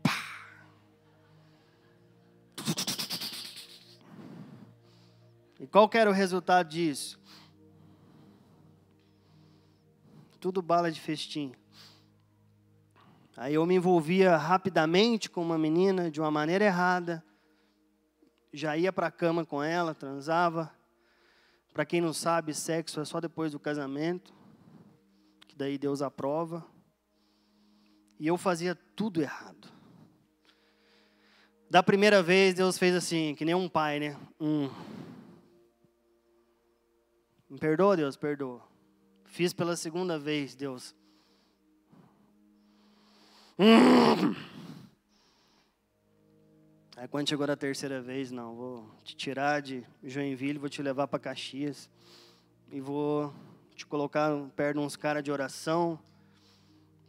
Pá! E qual que era o resultado disso? Tudo bala de festim. Aí eu me envolvia rapidamente com uma menina de uma maneira errada. Já ia para a cama com ela, transava. Para quem não sabe, sexo é só depois do casamento. Que daí Deus aprova. E eu fazia tudo errado. Da primeira vez, Deus fez assim, que nem um pai, né? Me perdoa, Deus? Perdoa. Fiz pela segunda vez, Deus. Aí quando chegou a terceira vez, não, vou te tirar de Joinville, vou te levar para Caxias. E vou te colocar perto de uns caras de oração,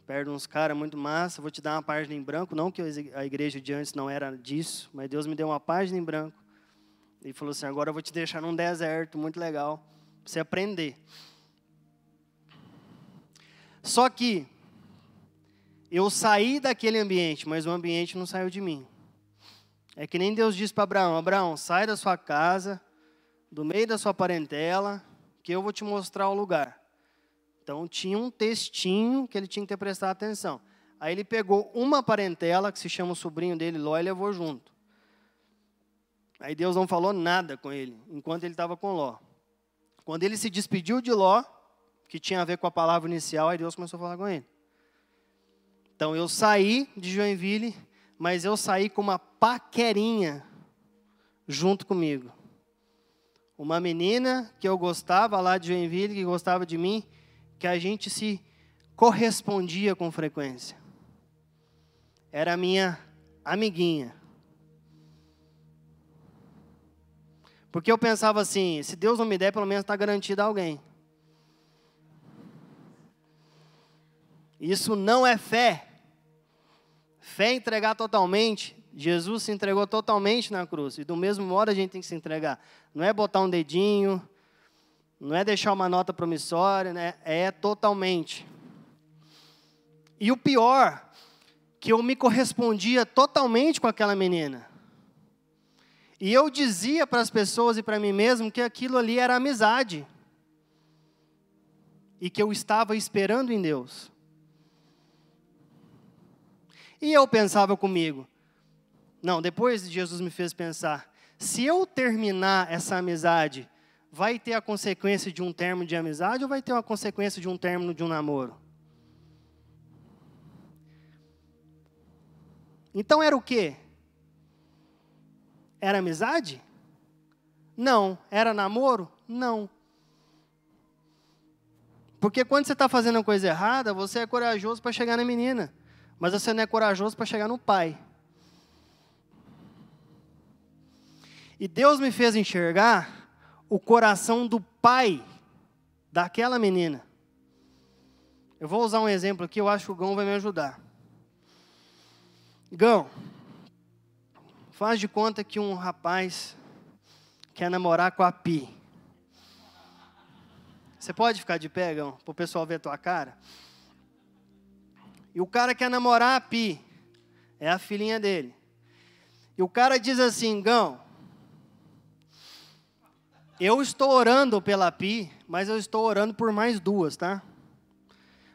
perto de uns caras muito massa. Vou te dar uma página em branco, não que a igreja de antes não era disso, mas Deus me deu uma página em branco. E falou assim, agora eu vou te deixar num deserto muito legal, para você aprender. Só que eu saí daquele ambiente, mas o ambiente não saiu de mim. É que nem Deus disse para Abraão, Abraão, sai da sua casa, do meio da sua parentela, que eu vou te mostrar o lugar. Então tinha um textinho que ele tinha que ter prestado atenção. Aí ele pegou uma parentela, que se chama o sobrinho dele, Ló, e levou junto. Aí Deus não falou nada com ele, enquanto ele estava com Ló. Quando ele se despediu de Ló, que tinha a ver com a palavra inicial, aí Deus começou a falar com ele. Então eu saí de Joinville, mas eu saí com uma paquerinha junto comigo. Uma menina que eu gostava lá de Joinville, que gostava de mim, que a gente se correspondia com frequência. Era a minha amiguinha. Porque eu pensava assim, se Deus não me der, pelo menos está garantido a alguém. Isso não é fé. Fé é entregar totalmente. Jesus se entregou totalmente na cruz. E do mesmo modo a gente tem que se entregar. Não é botar um dedinho, não é deixar uma nota promissória, né? É totalmente. E o pior, que eu me correspondia totalmente com aquela menina. E eu dizia para as pessoas e para mim mesmo que aquilo ali era amizade. E que eu estava esperando em Deus. E eu pensava comigo, não, depois Jesus me fez pensar, se eu terminar essa amizade, vai ter a consequência de um término de amizade ou vai ter uma consequência de um término de um namoro? Então era o quê? Era amizade? Não. Era namoro? Não. Porque quando você está fazendo a coisa errada, você é corajoso para chegar na menina. Mas você não é corajoso para chegar no pai. E Deus me fez enxergar o coração do pai daquela menina. Eu vou usar um exemplo aqui, eu acho que o Gão vai me ajudar. Gão, faz de conta que um rapaz quer namorar com a Pi. Você pode ficar de pé, Gão, para o pessoal ver a tua cara? E o cara quer namorar a Pi, é a filhinha dele. E o cara diz assim, Gão, eu estou orando pela Pi, mas eu estou orando por mais duas, tá?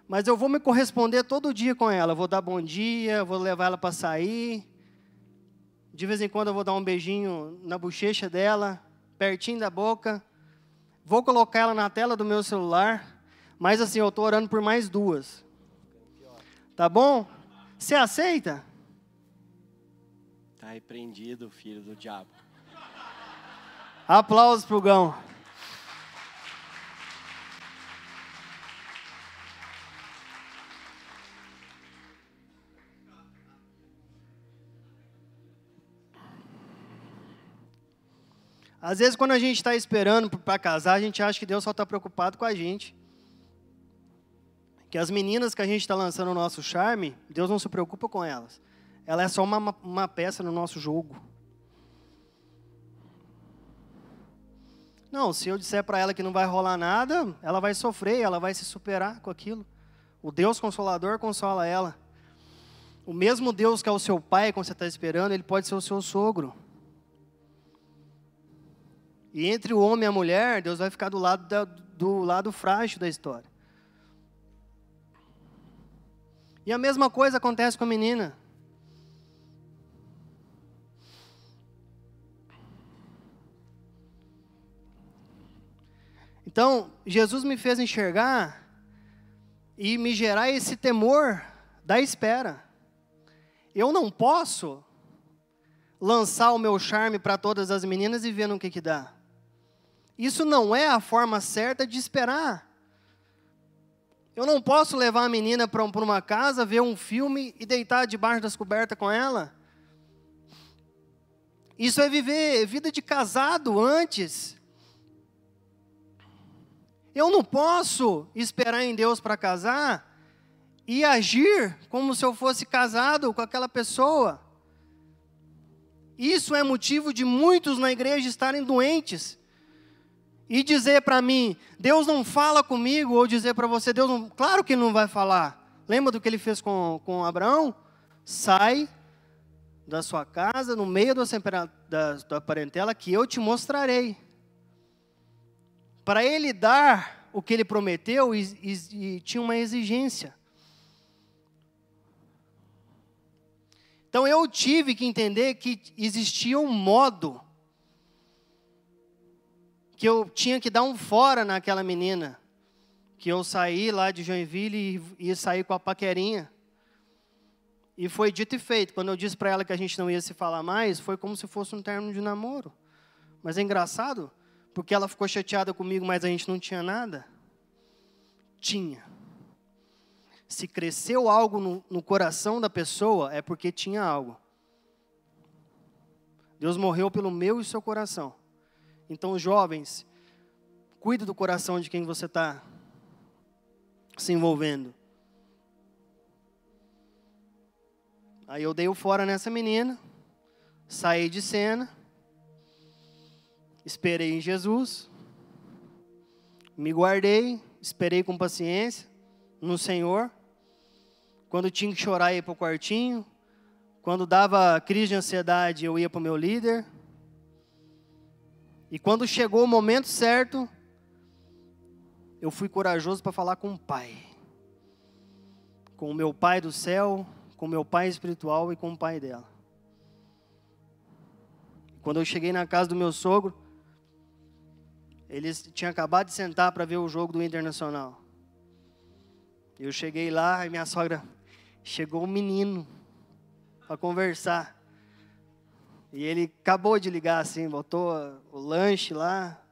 Mas eu vou me corresponder todo dia com ela, vou dar bom dia, vou levar ela para sair. De vez em quando eu vou dar um beijinho na bochecha dela, pertinho da boca. Vou colocar ela na tela do meu celular, mas assim, eu estou orando por mais duas. Tá bom? Você aceita?
Está repreendido, filho do diabo.
Aplausos pro Gão. Às vezes, quando a gente está esperando para casar, a gente acha que Deus só está preocupado com a gente. Que as meninas que a gente está lançando o nosso charme, Deus não se preocupa com elas. Ela é só uma peça no nosso jogo. Não, se eu disser para ela que não vai rolar nada, ela vai sofrer, ela vai se superar com aquilo. O Deus Consolador consola ela. O mesmo Deus que é o seu pai, quando você está esperando, ele pode ser o seu sogro. E entre o homem e a mulher, Deus vai ficar do lado frágil da história. E a mesma coisa acontece com a menina. Então, Jesus me fez enxergar e me gerar esse temor da espera. Eu não posso lançar o meu charme para todas as meninas e ver no que dá. Isso não é a forma certa de esperar. Eu não posso levar a menina para uma casa, ver um filme e deitar debaixo das cobertas com ela. Isso é viver vida de casado antes. Eu não posso esperar em Deus para casar e agir como se eu fosse casado com aquela pessoa. Isso é motivo de muitos na igreja estarem doentes. E dizer para mim, Deus não fala comigo, ou dizer para você, Deus não... Claro que ele não vai falar. Lembra do que ele fez com Abraão? Sai da sua casa, no meio da parentela, que eu te mostrarei. Para ele dar o que ele prometeu, e tinha uma exigência. Então eu tive que entender que existia um modo que eu tinha que dar um fora naquela menina, que eu saí lá de Joinville e saí com a paquerinha. E foi dito e feito. Quando eu disse para ela que a gente não ia se falar mais, foi como se fosse um término de namoro. Mas é engraçado, porque ela ficou chateada comigo, mas a gente não tinha nada. Tinha. Se cresceu algo no coração da pessoa, é porque tinha algo. Deus morreu pelo meu e seu coração. Então, jovens, cuide do coração de quem você está se envolvendo. Aí eu dei o fora nessa menina, saí de cena, esperei em Jesus, me guardei, esperei com paciência no Senhor. Quando tinha que chorar, ia para o quartinho. Quando dava crise de ansiedade, eu ia para o meu líder. E quando chegou o momento certo, eu fui corajoso para falar com o Pai. Com o meu Pai do céu, com o meu Pai espiritual e com o Pai dela. Quando eu cheguei na casa do meu sogro, eles tinham acabado de sentar para ver o jogo do Internacional. Eu cheguei lá e minha sogra, chegou um menino para conversar. E ele acabou de ligar assim, botou o lanche lá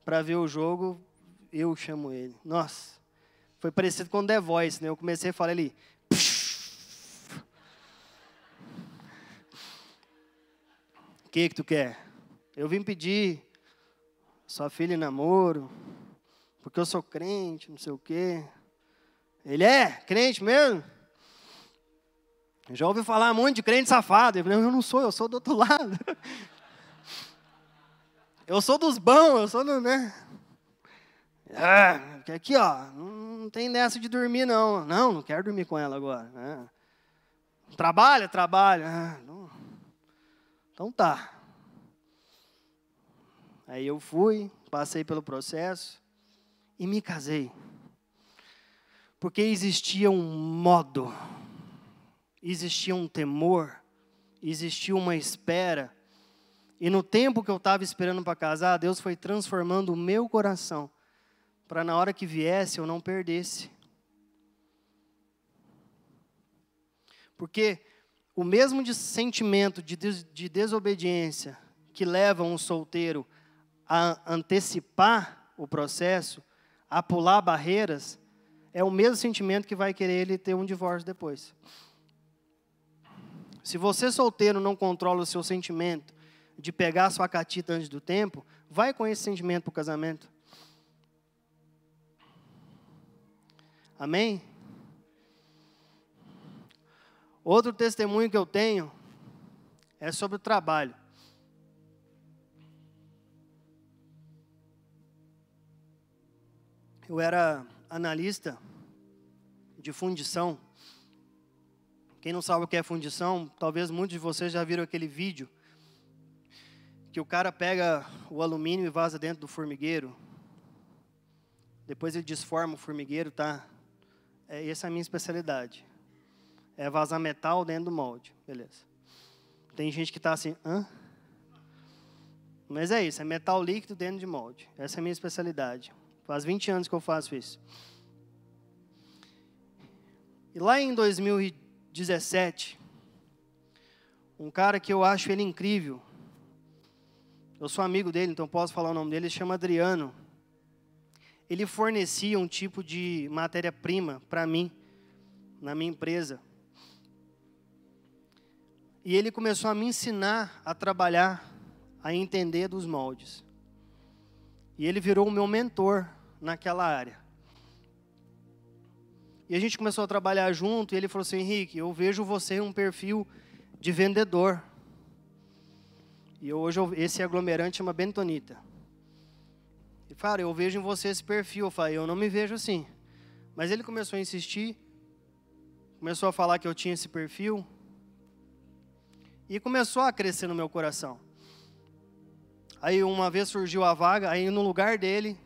para ver o jogo, eu chamo ele. Nossa, foi parecido com The Voice, né? Eu comecei a falar ali. O que tu quer? Eu vim pedir sua filha em namoro, porque eu sou crente, não sei o quê. Ele é crente mesmo? Já ouvi falar muito de crente safado. Eu falei, eu não sou, eu sou do outro lado. Eu sou dos bons, eu sou do, né? Porque aqui, ó, não tem dessa de dormir, não. Não quero dormir com ela agora. Trabalha. Então tá. Aí eu fui, passei pelo processo e me casei. Porque existia um modo, existia um temor, existia uma espera. E no tempo que eu estava esperando para casar, Deus foi transformando o meu coração, para na hora que viesse eu não perdesse. Porque o mesmo sentimento de desobediência que leva um solteiro a antecipar o processo, a pular barreiras, é o mesmo sentimento que vai querer ele ter um divórcio depois. Se você solteiro não controla o seu sentimento de pegar a sua catita antes do tempo, vai com esse sentimento para o casamento. Amém? Outro testemunho que eu tenho é sobre o trabalho. Eu era analista de fundição. Quem não sabe o que é fundição, talvez muitos de vocês já viram aquele vídeo que o cara pega o alumínio e vaza dentro do formigueiro. Depois ele desforma o formigueiro, tá? Essa é a minha especialidade. É vazar metal dentro do molde, beleza. Tem gente que está assim, hã? Mas é isso, é metal líquido dentro de molde. Essa é a minha especialidade. Faz 20 anos que eu faço isso. E lá em 2017, um cara que eu acho ele incrível, eu sou amigo dele, então posso falar o nome dele, ele chama Adriano. Ele fornecia um tipo de matéria-prima para mim, na minha empresa. E ele começou a me ensinar a trabalhar, a entender dos moldes. E ele virou o meu mentor naquela área. E a gente começou a trabalhar junto, e ele falou assim, Henrique, eu vejo você em um perfil de vendedor. E hoje esse aglomerante chama bentonita. E cara, eu vejo em você esse perfil. Eu falei, eu não me vejo assim. Mas ele começou a insistir, começou a falar que eu tinha esse perfil, e começou a crescer no meu coração. Aí uma vez surgiu a vaga, aí no lugar dele,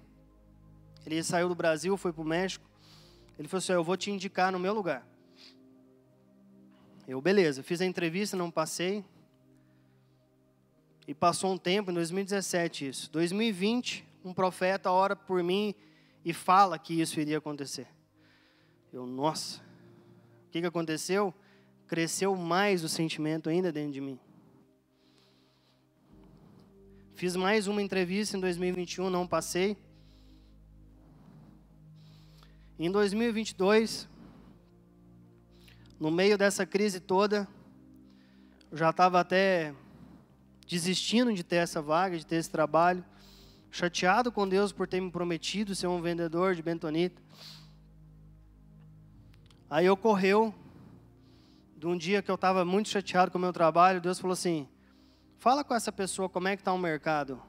ele saiu do Brasil, foi para o México. Ele falou assim, eu vou te indicar no meu lugar. Eu, beleza, fiz a entrevista, não passei. E passou um tempo, em 2017 isso. 2020, um profeta ora por mim e fala que isso iria acontecer. Eu, nossa, o que aconteceu? cresceu mais o sentimento ainda dentro de mim. Fiz mais uma entrevista em 2021, não passei. Em 2022, no meio dessa crise toda, eu já estava até desistindo de ter essa vaga, de ter esse trabalho, chateado com Deus por ter me prometido ser um vendedor de bentonita. Aí ocorreu, de um dia que eu estava muito chateado com o meu trabalho, Deus falou assim, fala com essa pessoa como é que está o mercado.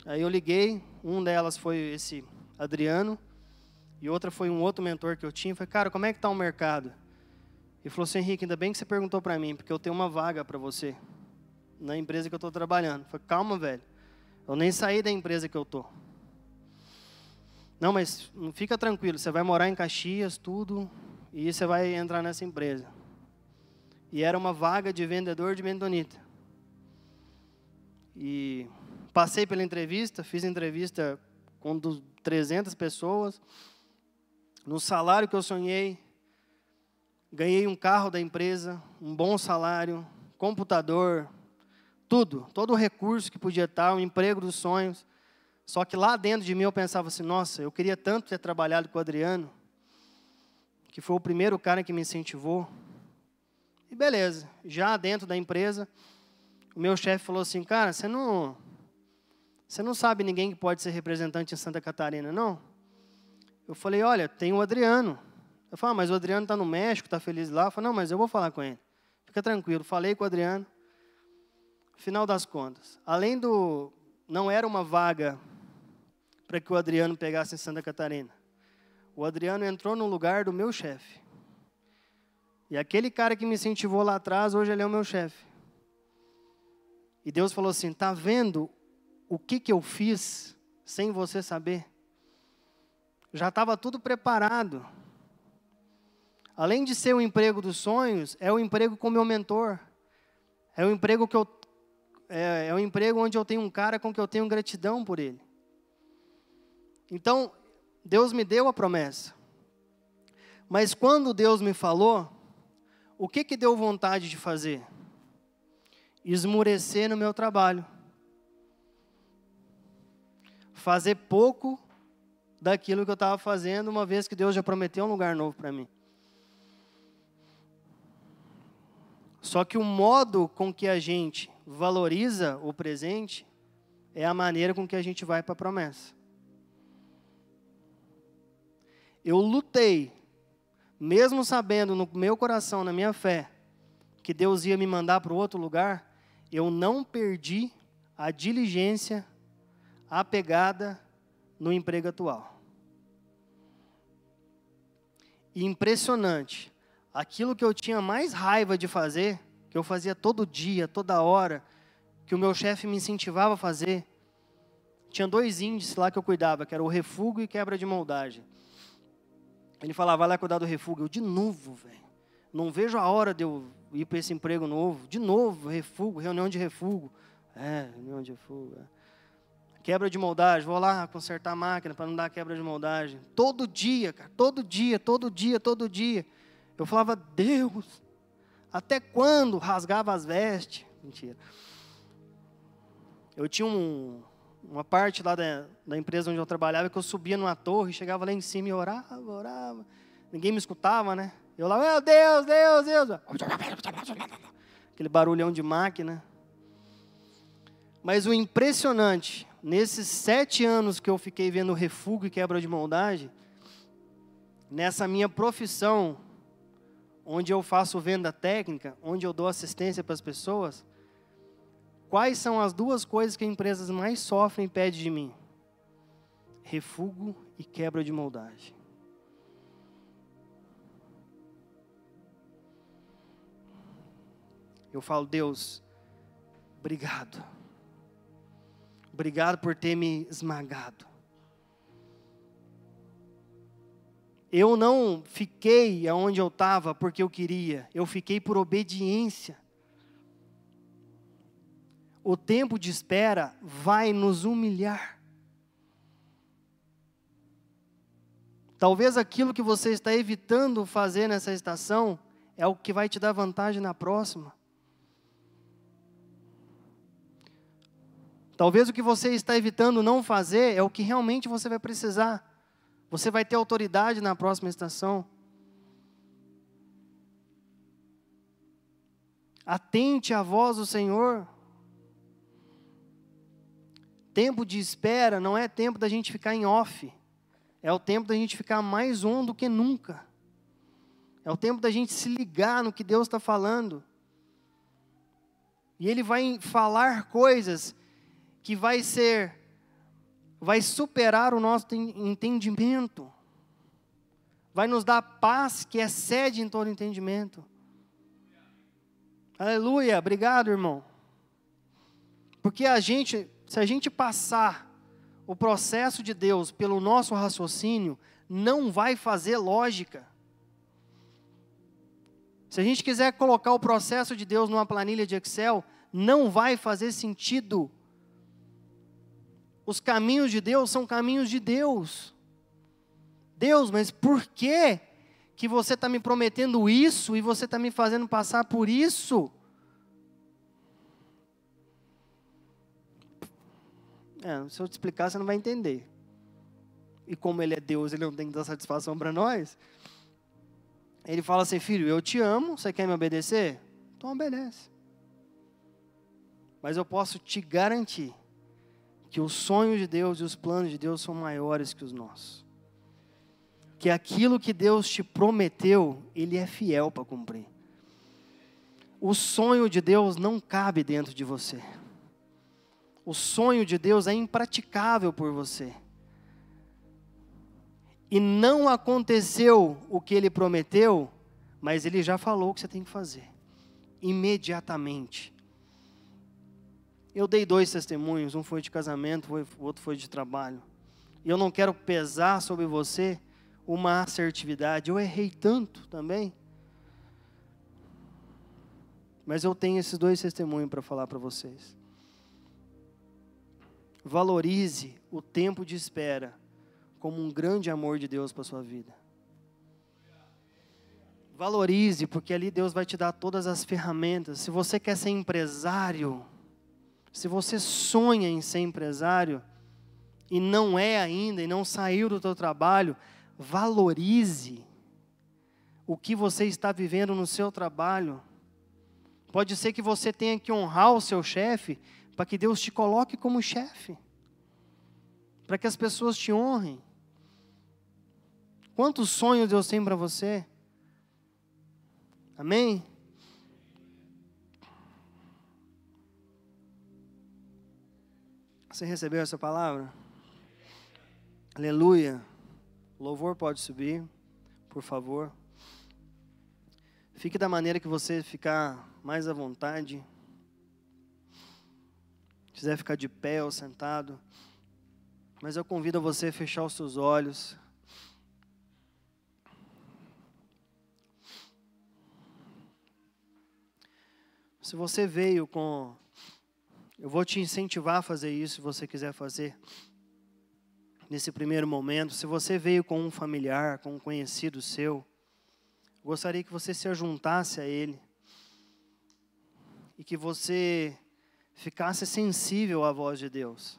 Aí eu liguei, um delas foi esse Adriano, e outra foi um outro mentor que eu tinha. Falei, cara, como é que está o mercado? Ele falou assim, Henrique, ainda bem que você perguntou para mim, porque eu tenho uma vaga para você na empresa que eu estou trabalhando. Eu falei, calma, velho, eu nem saí da empresa que eu estou. Não, mas não fica tranquilo, você vai morar em Caxias, tudo, e você vai entrar nessa empresa. E era uma vaga de vendedor de bentonita. E passei pela entrevista, fiz entrevista com 300 pessoas, no salário que eu sonhei, ganhei um carro da empresa, um bom salário, computador, tudo, todo o recurso que podia estar, um emprego dos sonhos. Só que lá dentro de mim eu pensava assim, nossa, eu queria tanto ter trabalhado com o Adriano, que foi o primeiro cara que me incentivou. E beleza, já dentro da empresa, o meu chefe falou assim, cara, você não sabe ninguém que pode ser representante em Santa Catarina, não? Eu falei, olha, tem o Adriano. Eu falei, mas o Adriano está no México, está feliz lá. Eu falei, não, mas eu vou falar com ele. Fica tranquilo. Falei com o Adriano. Final das contas, não era uma vaga para que o Adriano pegasse em Santa Catarina. O Adriano entrou no lugar do meu chefe. E aquele cara que me incentivou lá atrás, hoje ele é o meu chefe. E Deus falou assim, tá vendo o que eu fiz sem você saber? Já estava tudo preparado. Além de ser o emprego dos sonhos, é o emprego com meu mentor. É o emprego é o emprego onde eu tenho um cara com que eu tenho gratidão por ele. Então, Deus me deu a promessa. Mas quando Deus me falou, o que deu vontade de fazer? Esmurecer no meu trabalho. Fazer pouco daquilo que eu estava fazendo, uma vez que Deus já prometeu um lugar novo para mim. Só que o modo com que a gente valoriza o presente é a maneira com que a gente vai para a promessa. Eu lutei, mesmo sabendo no meu coração, na minha fé, que Deus ia me mandar para o outro lugar, eu não perdi a diligência, a pegada no emprego atual. E impressionante, aquilo que eu tinha mais raiva de fazer, que eu fazia todo dia, toda hora, que o meu chefe me incentivava a fazer, tinha 2 índices lá que eu cuidava, que era o refúgio e quebra de moldagem. Ele falava, vai lá cuidar do refúgio. Eu, de novo, velho, não vejo a hora de eu ir para esse emprego novo. De novo, refúgio, reunião de refúgio. Reunião de refúgio. Quebra de moldagem, vou lá consertar a máquina para não dar quebra de moldagem. Todo dia, cara, todo dia. Eu falava, Deus, até quando? Rasgava as vestes. Mentira. Eu tinha uma parte lá da empresa onde eu trabalhava que eu subia numa torre, chegava lá em cima e orava. Ninguém me escutava, né? Eu lá, meu Deus. Aquele barulhão de máquina. Mas o impressionante, nesses 7 anos que eu fiquei vendo refúgio e quebra de moldagem, nessa minha profissão, onde eu faço venda técnica, onde eu dou assistência para as pessoas, quais são as 2 coisas que as empresas mais sofrem e pedem de mim? Refúgio e quebra de moldagem. Eu falo, Deus, obrigado. Obrigado por ter me esmagado. Eu não fiquei aonde eu estava porque eu queria. Eu fiquei por obediência. O tempo de espera vai nos humilhar. Talvez aquilo que você está evitando fazer nessa estação é o que vai te dar vantagem na próxima. Talvez o que você está evitando não fazer é o que realmente você vai precisar. Você vai ter autoridade na próxima estação. Atente à voz do Senhor. Tempo de espera não é tempo da gente ficar em off. É o tempo da gente ficar mais on do que nunca. É o tempo da gente se ligar no que Deus está falando. E Ele vai falar coisas que vai superar o nosso entendimento. Vai nos dar paz que excede em todo entendimento. Aleluia, obrigado, irmão. Porque se a gente passar o processo de Deus pelo nosso raciocínio, não vai fazer lógica. Se a gente quiser colocar o processo de Deus numa planilha de Excel, não vai fazer sentido. Os caminhos de Deus são caminhos de Deus. Deus, mas por que você está me prometendo isso e você está me fazendo passar por isso? Se eu te explicar, você não vai entender. E como Ele é Deus, Ele não tem que dar satisfação para nós. Ele fala assim, filho, eu te amo, você quer me obedecer? Então obedece. Mas eu posso te garantir que os sonhos de Deus e os planos de Deus são maiores que os nossos. Que aquilo que Deus te prometeu, Ele é fiel para cumprir. O sonho de Deus não cabe dentro de você. O sonho de Deus é impraticável por você. E não aconteceu o que Ele prometeu, mas Ele já falou o que você tem que fazer. Imediatamente. Eu dei 2 testemunhos, um foi de casamento, o outro foi de trabalho. E eu não quero pesar sobre você uma assertividade. Eu errei tanto também. Mas eu tenho esses 2 testemunhos para falar para vocês. Valorize o tempo de espera como um grande amor de Deus para a sua vida. Valorize, porque ali Deus vai te dar todas as ferramentas. Se você quer ser empresário, se você sonha em ser empresário, e não é ainda, e não saiu do teu trabalho, valorize o que você está vivendo no seu trabalho. Pode ser que você tenha que honrar o seu chefe, para que Deus te coloque como chefe. Para que as pessoas te honrem. Quantos sonhos Deus tem para você? Amém? Você recebeu essa palavra? Aleluia. O louvor pode subir, por favor. Fique da maneira que você ficar mais à vontade. Se quiser ficar de pé ou sentado. Mas eu convido a você a fechar os seus olhos. Se você veio com... Eu vou te incentivar a fazer isso, se você quiser fazer. Nesse primeiro momento. Se você veio com um familiar, com um conhecido seu, gostaria que você se ajuntasse a ele. E que você ficasse sensível à voz de Deus.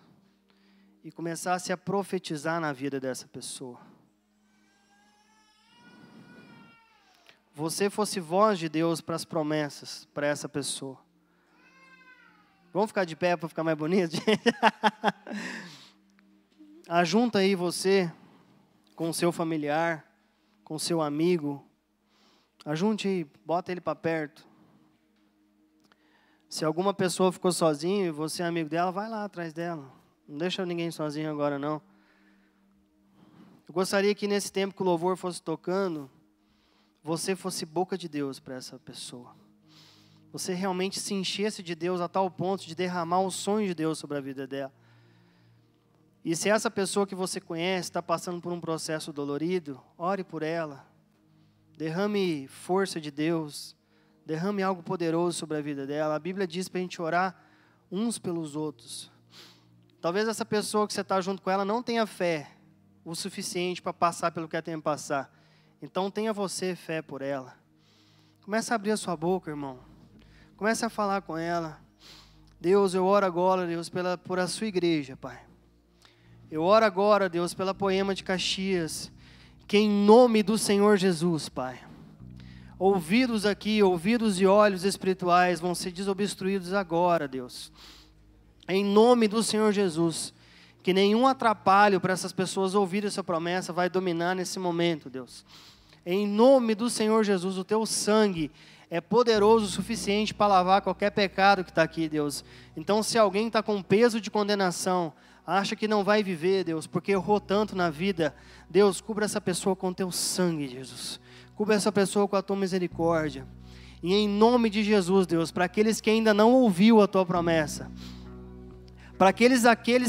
E começasse a profetizar na vida dessa pessoa. Você fosse voz de Deus para as promessas, para essa pessoa. Vamos ficar de pé para ficar mais bonito? Ajunta aí você com o seu familiar, com o seu amigo. Ajunte aí, bota ele para perto. Se alguma pessoa ficou sozinha e você é amigo dela, vai lá atrás dela. Não deixa ninguém sozinho agora, não. Eu gostaria que nesse tempo que o louvor fosse tocando, você fosse boca de Deus para essa pessoa. Você realmente se enchesse de Deus a tal ponto de derramar o sonho de Deus sobre a vida dela. E se essa pessoa que você conhece está passando por um processo dolorido, ore por ela. Derrame força de Deus. Derrame algo poderoso sobre a vida dela. A Bíblia diz para a gente orar uns pelos outros. Talvez essa pessoa que você está junto com ela não tenha fé o suficiente para passar pelo que ela tem que passar. Então tenha você fé por ela. Começa a abrir a sua boca, irmão. Começa a falar com ela. Deus, eu oro agora, Deus, por a sua igreja, Pai. Eu oro agora, Deus, pela Poema de Caxias, que em nome do Senhor Jesus, Pai, ouvidos aqui, ouvidos e olhos espirituais vão ser desobstruídos agora, Deus. Em nome do Senhor Jesus, que nenhum atrapalho para essas pessoas ouvirem essa promessa vai dominar nesse momento, Deus. Em nome do Senhor Jesus, o teu sangue é poderoso o suficiente para lavar qualquer pecado que está aqui, Deus. Então, se alguém está com peso de condenação, acha que não vai viver, Deus, porque errou tanto na vida, Deus, cubra essa pessoa com teu sangue, Jesus. Cubra essa pessoa com a tua misericórdia. E em nome de Jesus, Deus, para aqueles que ainda não ouviram a tua promessa, para aqueles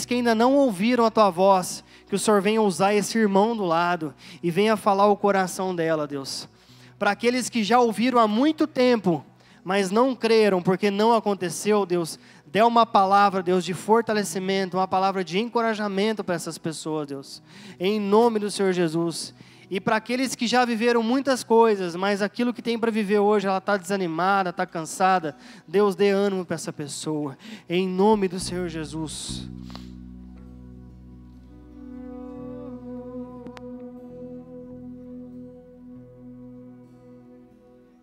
que ainda não ouviram a tua voz, que o Senhor venha usar esse irmão do lado e venha falar o coração dela, Deus. Para aqueles que já ouviram há muito tempo, mas não creram porque não aconteceu, Deus, dê uma palavra, Deus, de fortalecimento, uma palavra de encorajamento para essas pessoas, Deus, em nome do Senhor Jesus. E para aqueles que já viveram muitas coisas, mas aquilo que tem para viver hoje, ela está desanimada, está cansada, Deus, dê ânimo para essa pessoa, em nome do Senhor Jesus.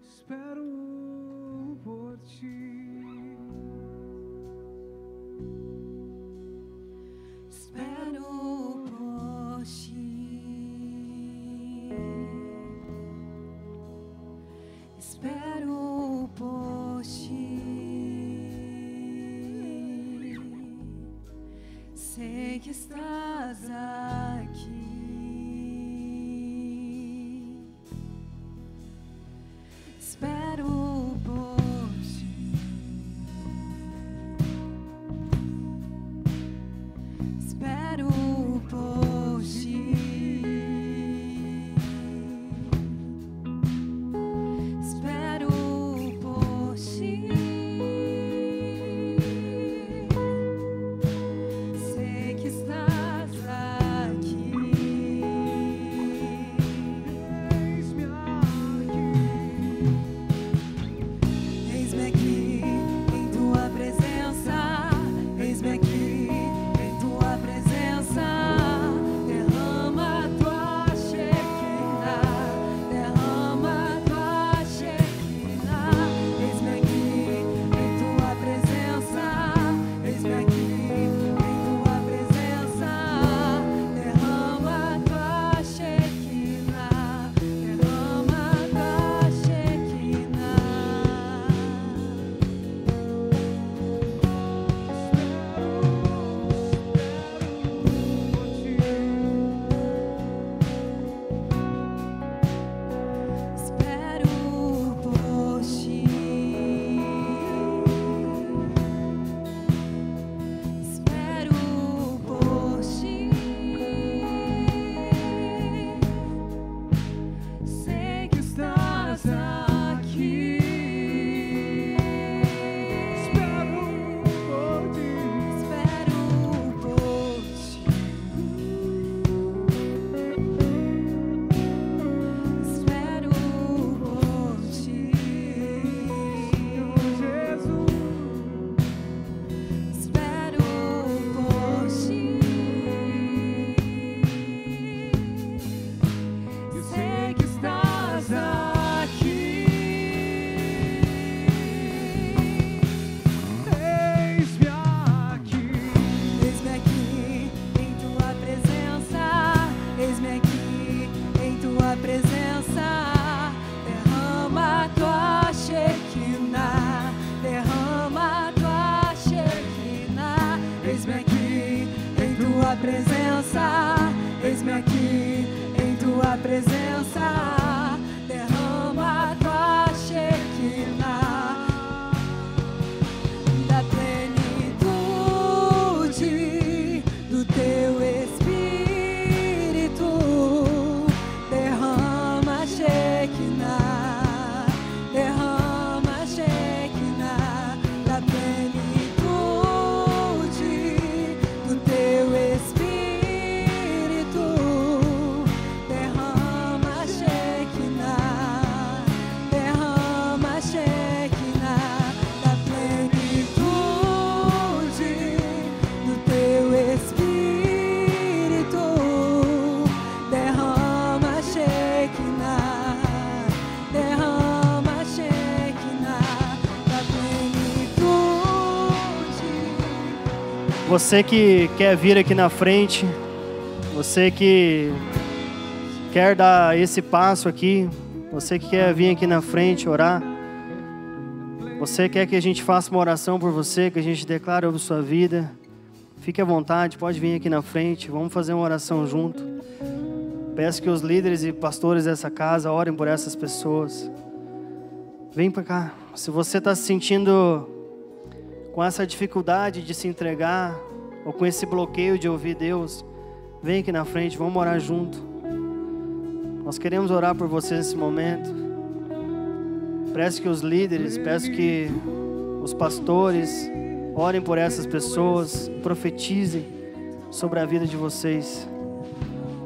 Espero por ti. Espero por ti. Espero por ti. Sei que estás aqui. Espero por ti. Espero por ti. Espero por ti. Sei que estás aqui. Eis-me aqui. Eis-me aqui em tua presença. Eis-me aqui em tua presença. Derrama tua Shekinah. Derrama tua Shekinah. Eis-me aqui em tua presença. Eis-me aqui em tua presença. Derrama tua Shekinah. Derrama tua Shekinah. Espero por ti. Espero por ti. Sei que estás aqui. Espero por ti. Espero por ti. Espero por ti, Senhor Jesus. Espero por ti. Eu sei que estás aqui. Eis-me aqui. Eis-me aqui em tua presença. Eis-me aqui em tua presença. Derrama tua Shekinah. Derrama tua Shekinah. Eis-me aqui em tua presença. Eis-me aqui em tua presença. Derrama tua Shekinah. Da plenitude do teu Espírito, derrama Shekinah, derrama Shekinah. Da plenitude do teu Espírito, derrama Shekinah, derrama
Você que quer vir aqui na frente, você que quer dar esse passo aqui, você que quer vir aqui na frente orar, você quer que a gente faça uma oração por você, que a gente declare sobre sua vida, fique à vontade, pode vir aqui na frente, vamos fazer uma oração junto. Peço que os líderes e pastores dessa casa orem por essas pessoas. Vem para cá. Se você está se sentindo com essa dificuldade de se entregar, ou com esse bloqueio de ouvir Deus, vem aqui na frente, vamos orar junto. Nós queremos orar por você nesse momento. Peço que os líderes, peço que os pastores orem por essas pessoas, profetizem sobre a vida de vocês.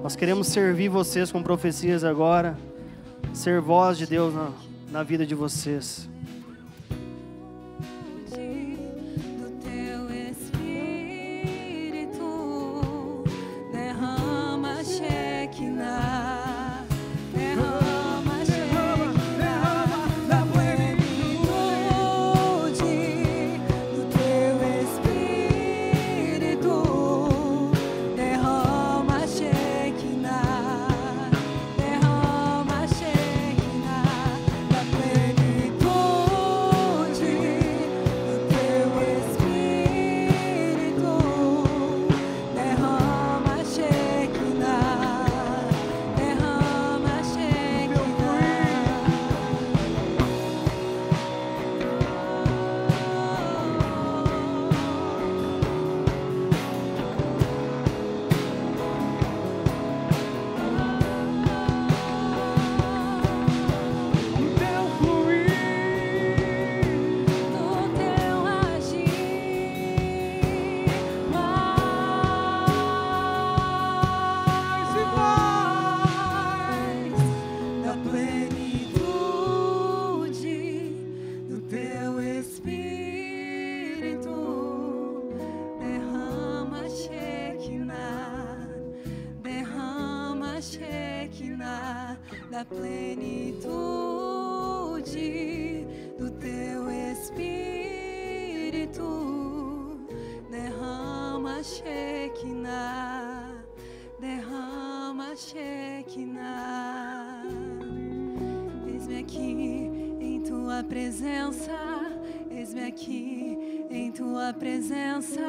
Nós queremos servir vocês com profecias agora, ser voz de Deus na vida de vocês.
Da plenitude do teu Espírito, derrama Shekinah, derrama Shekinah. Eis-me aqui em tua presença, eis-me aqui em tua presença,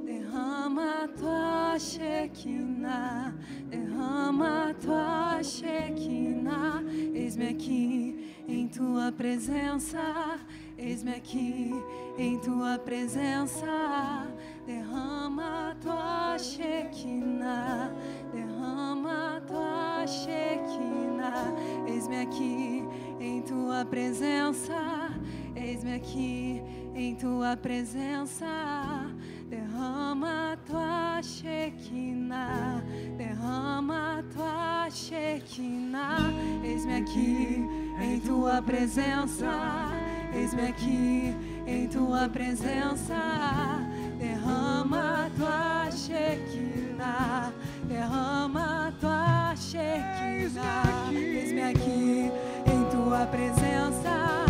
derrama tua Shekinah, derrama tua Shekinah. Eis-me aqui em tua presença, eis-me aqui em tua presença, derrama tua Shekinah, derrama tua Shekinah. Eis-me aqui em tua presença, eis-me aqui em tua presença, derrama tua Shekinah, derrama tua Shekinah. Eis-me aqui em tua presença, eis-me aqui em tua presença, derrama tua Shekinah, derrama tua Shekinah. Eis-me aqui em tua presença,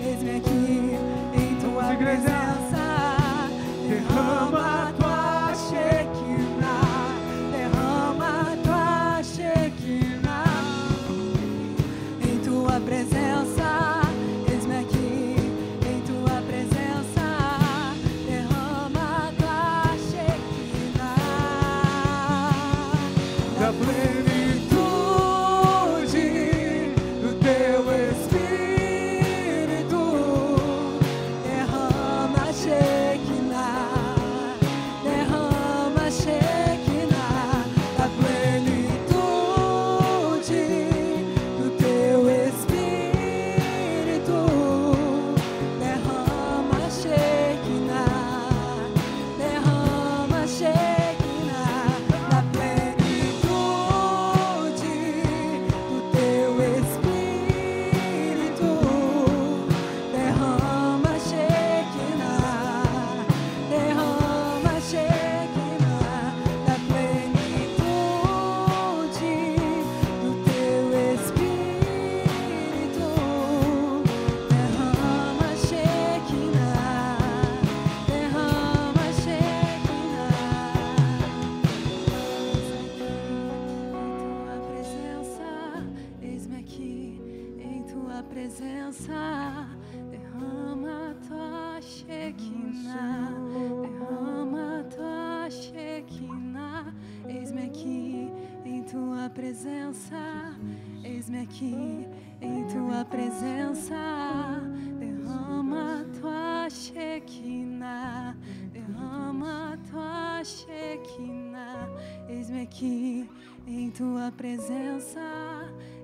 eis-me aqui em tua presença, derrama tua Shekinah, derrama tua Shekinah. Em tua presença, eis-me aqui em tua presença, derrama tua Shekinah. Da plenitude do teu Espírito, derrama Shekinah, derrama Shekinah. Da plenitude do teu Espírito, derrama Shekinah, derrama Shekinah. Da plenitude presença, eis-me aqui em tua presença. Derrama tua Shekinah, derrama tua Shekinah. Eis-me aqui em tua presença,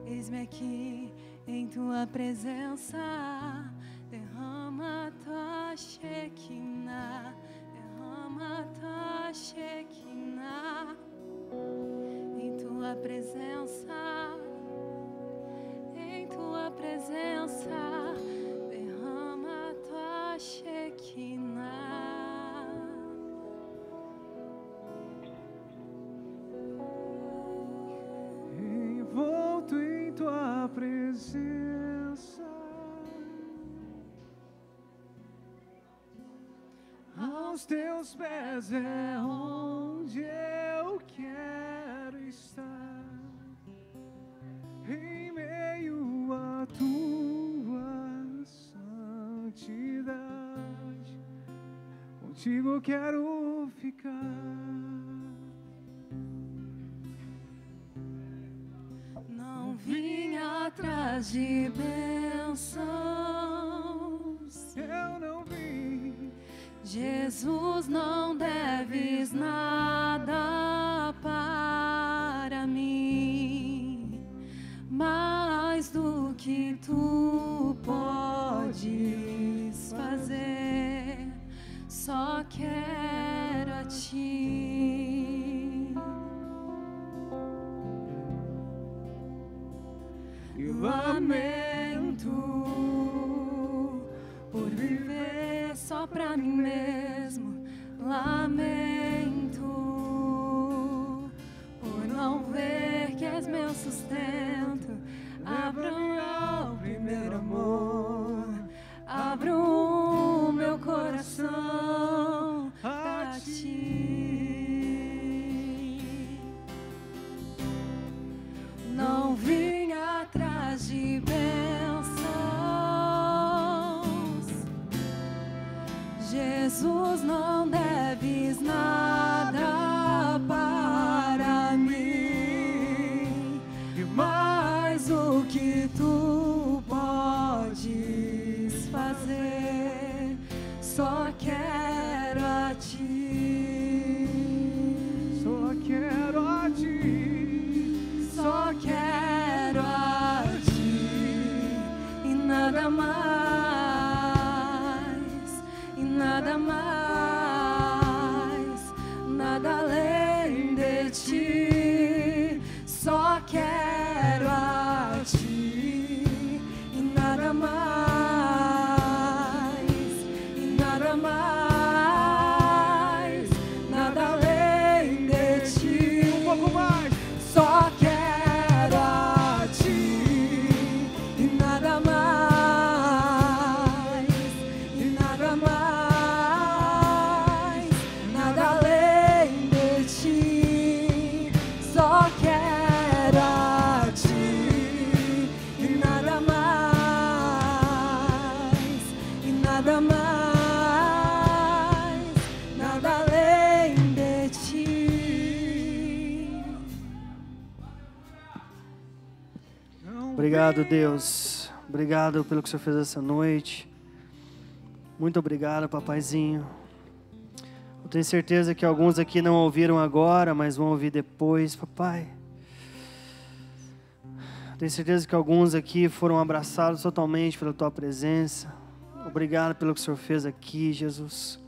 eis-me aqui em tua presença. Derrama tua Shekinah, derrama tua Shekinah. Em tua presença, em tua presença, derrama tua Shekinah.
Envolto em tua presença, aos teus pés é onde eu quero estar, em meio à tua santidade, contigo eu quero ficar.
Não vim atrás de bênçãos,
Eu não vim,
Jesus, não deves nada para mim, mais do que tu podes fazer, só quero a ti.
e
Lamento por viver só pra mim mesmo. Lamento por não ver que és meu sustento. Abro ao primeiro amor, abro o meu coração a ti. Não vim atrás de bênçãos, Jesus, não deves nada para mim, mais o que tu podes fazer, só quero a ti.
só quero a ti,
Só quero a ti e nada mais, e nada mais, nada além de ti. Só quero a ti e nada mais, e nada mais, nada além de ti.
um pouco mais.
Só quero a ti e nada mais, e nada mais, nada além de ti. Só quero a ti e nada mais, e nada mais, nada além de ti.
Obrigado, Deus. Obrigado pelo que o Senhor fez essa noite. Muito obrigado, papaizinho. Eu tenho certeza que alguns aqui não ouviram agora, mas vão ouvir depois, papai. Eu tenho certeza que alguns aqui foram abraçados totalmente pela tua presença. Obrigado pelo que o Senhor fez aqui, Jesus.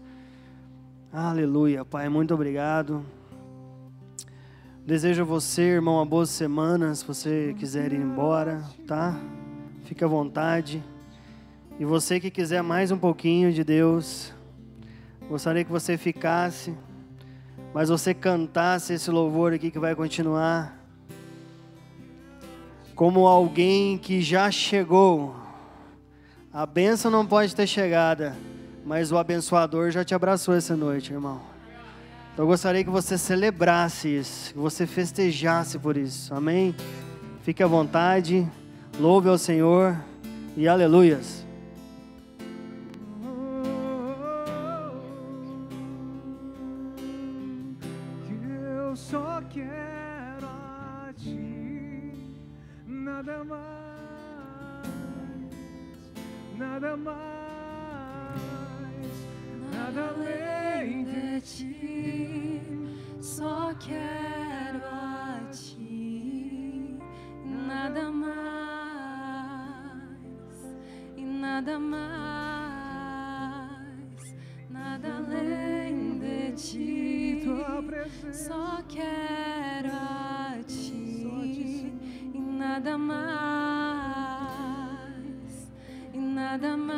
Aleluia, Pai. Muito obrigado. Desejo a você, irmão, uma boa semana. Se você quiser ir embora, tá? Fique à vontade. E você que quiser mais um pouquinho de Deus, gostaria que você ficasse, mas você cantasse esse louvor aqui que vai continuar. Como alguém que já chegou. A bênção não pode ter chegado, mas o abençoador já te abraçou essa noite, irmão. Então eu gostaria que você celebrasse isso, que você festejasse por isso, amém? Fique à vontade, louve ao Senhor e aleluias.
Eu só quero a ti. nada mais, nada mais, nada além de ti.
Só quero a ti, nada mais, e nada mais, nada além de ti.
Tua presença,
Só quero a ti, e nada mais, e nada mais.